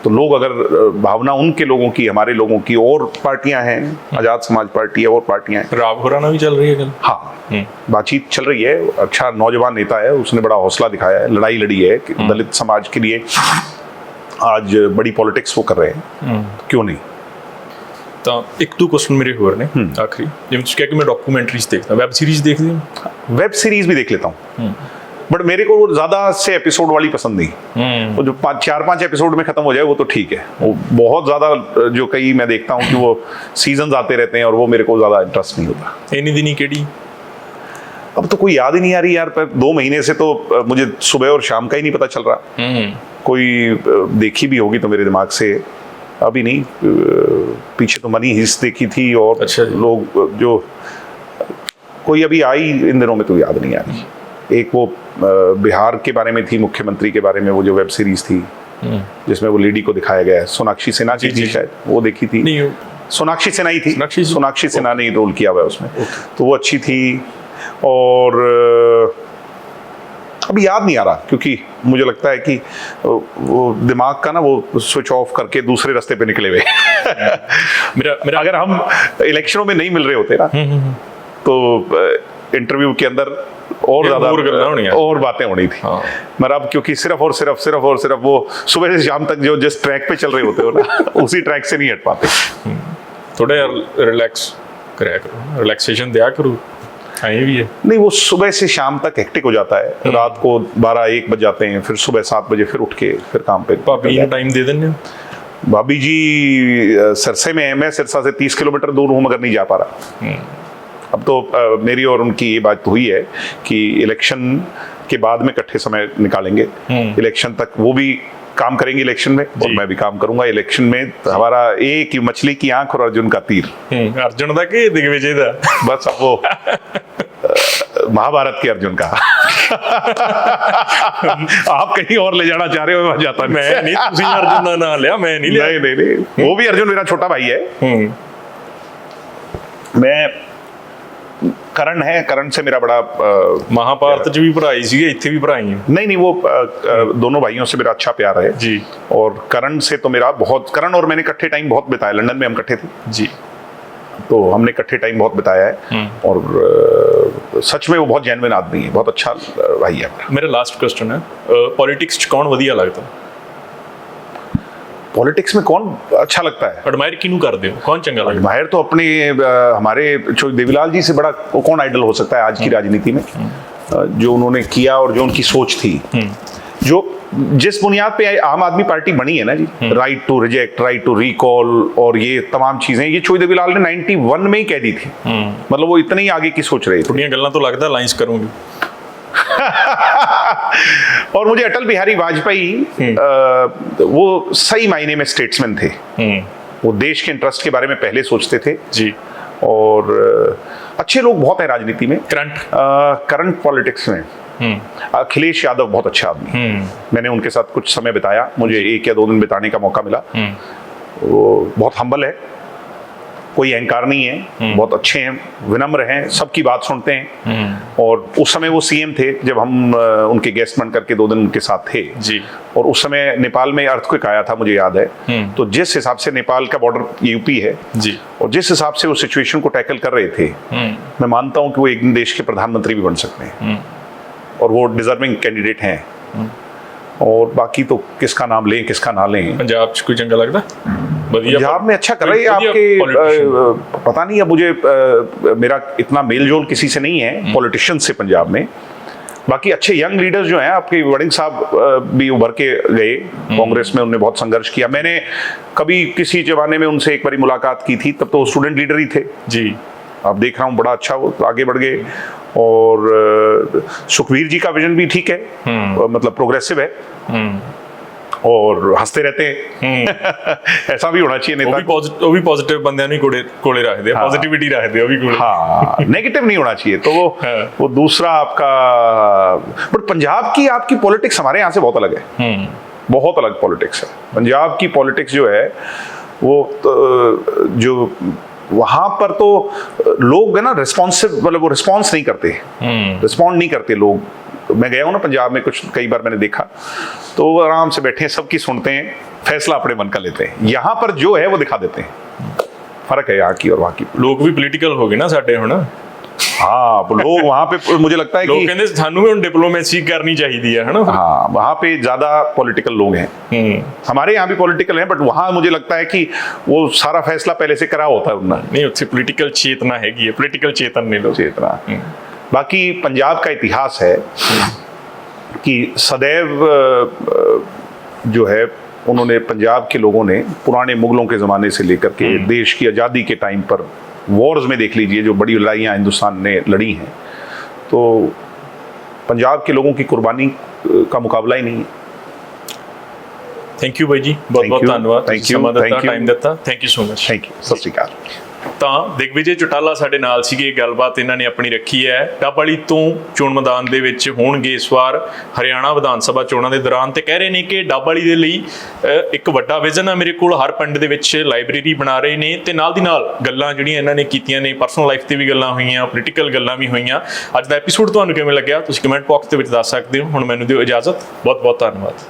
तो लोग अगर भावना उनके लोगों की, हमारे लोगों की, और पार्टियां हैं, आजाद समाज पार्टी है और पार्टियां हैं, राव खुराना भी चल रही है कल। हाँ, बातचीत चल रही है। अच्छा नौजवान नेता है, उसने बड़ा हौसला दिखाया है, लड़ाई लड़ी है कि दलित समाज के लिए आज बड़ी पॉलिटिक्स वो कर रहे हैं, क्यों नहीं। ਤਾਂ ਇੱਕ ਦੋ ਕੁਐਸਚਨ ਮੇਰੇ ਹੋਰ ਨੇ ਆਖਰੀ, ਜਿਵੇਂ ਤੁਸੀਂ ਕਿਹਾ ਕਿ ਮੈਂ ਡਾਕੂਮੈਂਟਰੀਜ਼ ਦੇਖਦਾ, ਵੈਬ ਸੀਰੀਜ਼ ਦੇਖਦੇ ਹੋ? वेब सीरीज भी देख लेता हूँ, बट मेरे को वो ज्यादा से एपिसोड वाली पसंद नहीं। वो जो 4-5 एपिसोड में खत्म हो जाए वो तो ठीक है। वो बहुत ज्यादा जो कई मैं देखता हूँ कि वो सीजन आते रहते हैं और वो मेरे को ज्यादा इंटरेस्ट नहीं होता। ਇੰਨੀ ਦਿਨੀ ਕਿਹੜੀ? अब तो कोई याद ही नहीं आ रही यार, पर 2 महीने से तो मुझे सुबह और शाम का ही नहीं पता चल रहा। कोई देखी भी होगी तो मेरे दिमाग से अभी नहीं। पीछे तो मनी हिस्ट देखी थी, और अच्छा लोग जो कोई अभी आई इन दिनों में तो याद नहीं आ रही। एक वो बिहार के बारे में थी, मुख्यमंत्री के बारे में, वो जो वेब सीरीज थी जिसमें वो लेडी को दिखाया गया है, सोनाक्षी सिन्हा की थी शायद, वो देखी थी। नहीं, सोनाक्षी सिन्हा ही थी, सोनाक्षी सिन्हा ने रोल किया हुआ है उसमें, तो वो अच्छी थी। और अभी याद नहीं आ रहा, क्योंकि मुझे लगता है कि वो दिमाग का ना वो स्विच ऑफ करके दूसरे रास्ते पे निकले हुए। मेरा अगर हम इलेक्शनों में नहीं मिल रहे होते ना, तो इंटरव्यू के अंदर और ज्यादा और बातें होनी थी। मगर अब क्योंकि सिर्फ और सिर्फ वो सुबह से शाम तक जो जिस ट्रैक पे चल रहे होते हो ना, उसी ट्रैक से नहीं हट पाते। थोड़ा रिलैक्स कराया करो, रिलैक्सेशन दिया करो। भी है नहीं, वो सुबह से शाम तक हेक्टिक हो जाता है, रात को 12-1 बज जाते हैं, फिर सुबह 7 बजे फिर उठ के फिर काम पे। भाभी ने टाइम दे देने? भाभी जी सिरसे में है, मैं सिरसा से 30 किलोमीटर दूर हूँ, मगर नहीं जा पा रहा। अब तो मेरी और उनकी ये बात हुई है कि इलेक्शन के बाद में इकट्ठे समय निकालेंगे। इलेक्शन तक वो भी काम करेंगे इलेक्शन में, और मैं भी काम करूंगा इलेक्शन में। हमारा एक ही मछली की आंख और अर्जुन का तीर। अर्जुन दा के दिग्विजय दा, बस अब वो महाभारत के अर्जुन का। आप कहीं और ले जाना चाह रहे हो, वहां जाता मैं नहीं, तुसी अर्जुन का नाम लिया, मैं नहीं लिया। नहीं, वो भी अर्जुन मेरा छोटा भाई है। मैं करण है, करण से मेरा बड़ा महाभारत च भी भराई सी, इत्थे भी भराई है। नहीं, वो दोनों भाइयों से मेरा अच्छा प्यार है जी। और करण से तो मेरा बहुत, करण और मैंने इकट्ठे टाइम बहुत बिताया, लंदन में हम इकट्ठे थे जी, तो हमने इकट्ठे टाइम बहुत बिताया है। और सच में वो बहुत जेन्युइन आदमी है, बहुत अच्छा भाई है। मेरा लास्ट क्वेश्चन है, पॉलिटिक्स कौन वधिया लगता? पॉलिटिक्स में कौन अच्छा लगता है? एडमायर किनू करते हो, कौन चंगा लगता है? एडमायर तो अपने हमारे देवीलाल जी से बड़ा कौन आइडल हो सकता है आज की राजनीति में, जो उन्होंने किया और जो उनकी सोच थी, जो जिस बुनियाद पे आम आदमी पार्टी बनी है ना जी, right to reject, right to recall, और ये तमाम चीजें, ये चोई देवीलाल ने 91 में ही कह दी थी। मतलब वो इतने ही आगे की सोच रहे थे। थोड़ियां गल्लां तो लगता अलायंस करूंगी। और मुझे अटल बिहारी वाजपेयी वो सही मायने में स्टेट्समैन थे। वो देश के इंटरेस्ट के बारे में पहले सोचते थे जी, और अच्छे लोग बहुत हैं राजनीति में। करंट पॉलिटिक्स में अखिलेश यादव बहुत अच्छा आदमी, मैंने उनके साथ कुछ समय बिताया, मुझे 1 या 2 दिन बिताने का मौका मिला। वो बहुत हम्बल है, कोई अहंकार नहीं है, बहुत अच्छे हैं, विनम्र हैं, सबकी बात सुनते हैं। और उस समय वो सीएम थे जब हम उनके गेस्ट बन करके 2 दिन उनके साथ थे जी। और उस समय नेपाल में अर्थक्वेक आया था, मुझे याद है। तो जिस हिसाब से नेपाल का बॉर्डर यूपी है जी, और जिस हिसाब से वो सिचुएशन को टैकल कर रहे थे, मैं मानता हूं कि वो एक दिन देश के प्रधानमंत्री भी बन सकते हैं, और वो डिजर्विंग कैंडिडेट हैं। और बाकी तो किसका नाम लें किसका ना लें। पंजाब कोई चंगा लगता? पंजाब में अच्छा कर रहे हैं आपके, पता नहीं, अब मुझे मेरा इतना मेल जोल किसी से नहीं है पॉलिटिशियन से पंजाब में। बाकी अच्छे यंग लीडर्स जो हैं, आपके वड़िंग साहब भी उभर के गए कांग्रेस में, उन्होंने बहुत संघर्ष किया। मैंने कभी किसी जमाने में उनसे एक बारी मुलाकात की थी, तब तो स्टूडेंट लीडर ही थे जी। अब देख रहा हूँ बड़ा अच्छा वो आगे बढ़ गए। और सुखबीर जी का विजन भी ठीक है, मतलब प्रोग्रेसिव है। और हंसते रहते हैं। ऐसा भी होना चाहिए नेता। ਉਹ ਵੀ ਪੋਜ਼ਿਟਿਵ ਬੰਦਿਆਂ ਨੂੰ ਕੋਲੇ ਰੱਖਦੇ ਆ, ਪੋਜ਼ਿਟਿਵਿਟੀ ਰੱਖਦੇ ਆ ਉਹ ਵੀ ਕੋਲੇ। हाँ, नेगेटिव नहीं होना चाहिए। तो वो दूसरा आपका, बट पंजाब की आपकी पॉलिटिक्स हमारे यहाँ से बहुत अलग है, बहुत अलग पॉलिटिक्स है। पंजाब की पॉलिटिक्स जो है वो जो वहां पर तो लोग है ना रिस्पॉन्सिव, मतलब वो रिस्पॉन्स नहीं करते, रिस्पॉन्ड नहीं करते लोग। मैं गया हूँ ना पंजाब में, कुछ कई बार मैंने देखा, तो वो आराम से बैठे हैं, सबकी सुनते हैं, फैसला अपने मन का लेते हैं। यहाँ पर जो है वो दिखा देते हैं। फर्क है यहाँ की और वहाँ की। ਲੋਕ ਵੀ ਪੋਲੀਟੀਕਲ ਹੋ ਗਏ ਨਾ ਸਾਡੇ ਹੁਣ। हाँ, लोग वहाँ पे मुझे लगता है ਲੋਕ कि ਕਹਿੰਦੇ ਸਾਨੂੰ ਵੀ ਹੁਣ डिप्लोमेसी करनी चाहिए है ना। हाँ, वहाँ पे ज्यादा पॉलिटिकल लोग हैं। हमारे यहाँ भी पॉलिटिकल हैं, बट वहाँ मुझे लगता है कि वो सारा फैसला पहले से करा होता है उन्होंने। नहीं, उत्थे पॉलिटिकल चेतना हैगी है, पॉलिटिकल चेतन ने लोग। चेतना। बाकी पंजाब का इतिहास है कि सदैव जो है उन्होंने, पंजाब के लोगों ने पुराने मुगलों के ज़माने से लेकर के देश की आज़ादी के टाइम पर वॉर्स में देख लीजिए, जो बड़ी लड़ाइयाँ हिंदुस्तान ने लड़ी हैं, तो पंजाब के लोगों की कुर्बानी का मुकाबला ही नहीं है। थैंक यू भाई जी, बहुत बहुत धन्यवाद। थैंक यू, ਸਮਾਂ ਦਿੱਤਾ, थैंक यू, ਟਾਈਮ ਦਿੱਤਾ, thank you so much. Thank you, सत श्री अकाल। ਤਾਂ ਦਿਗਵਿਜੇ ਚੌਟਾਲਾ ਸਾਡੇ ਨਾਲ ਸੀਗੇ, ਗੱਲਬਾਤ ਇਹਨਾਂ ਨੇ ਆਪਣੀ ਰੱਖੀ ਹੈ। ਡੱਬਵਾਲੀ ਤੋਂ ਚੋਣ ਮੈਦਾਨ ਦੇ ਵਿੱਚ ਹੋਣਗੇ ਇਸ ਵਾਰ ਹਰਿਆਣਾ ਵਿਧਾਨ ਸਭਾ ਚੋਣਾਂ ਦੇ ਦੌਰਾਨ, ਤੇ ਕਹਿ ਰਹੇ ਨੇ ਕਿ ਡੱਬਵਾਲੀ ਦੇ ਲਈ ਇੱਕ ਵੱਡਾ ਵਿਜ਼ਨ ਆ ਮੇਰੇ ਕੋਲ, ਹਰ ਪਿੰਡ ਦੇ ਵਿੱਚ ਲਾਇਬ੍ਰੇਰੀ ਬਣਾ ਰਹੇ ਨੇ, ਤੇ ਨਾਲ ਦੀ ਨਾਲ ਗੱਲਾਂ ਜਿਹੜੀਆਂ ਇਹਨਾਂ ਨੇ ਕੀਤੀਆਂ ਨੇ, ਪਰਸਨਲ ਲਾਈਫ ਤੇ ਵੀ ਗੱਲਾਂ ਹੋਈਆਂ, ਪੋਲੀਟੀਕਲ ਗੱਲਾਂ ਵੀ ਹੋਈਆਂ। ਅੱਜ ਦਾ ਐਪੀਸੋਡ ਤੁਹਾਨੂੰ ਕਿਵੇਂ ਲੱਗਿਆ ਤੁਸੀਂ ਕਮੈਂਟ ਬਾਕਸ ਦੇ ਵਿੱਚ ਦੱਸ ਸਕਦੇ ਹੋ। ਹੁਣ ਮੈਨੂੰ ਦਿਓ ਇਜਾਜ਼ਤ, ਬਹੁਤ ਬਹੁਤ ਧੰਨਵਾਦ।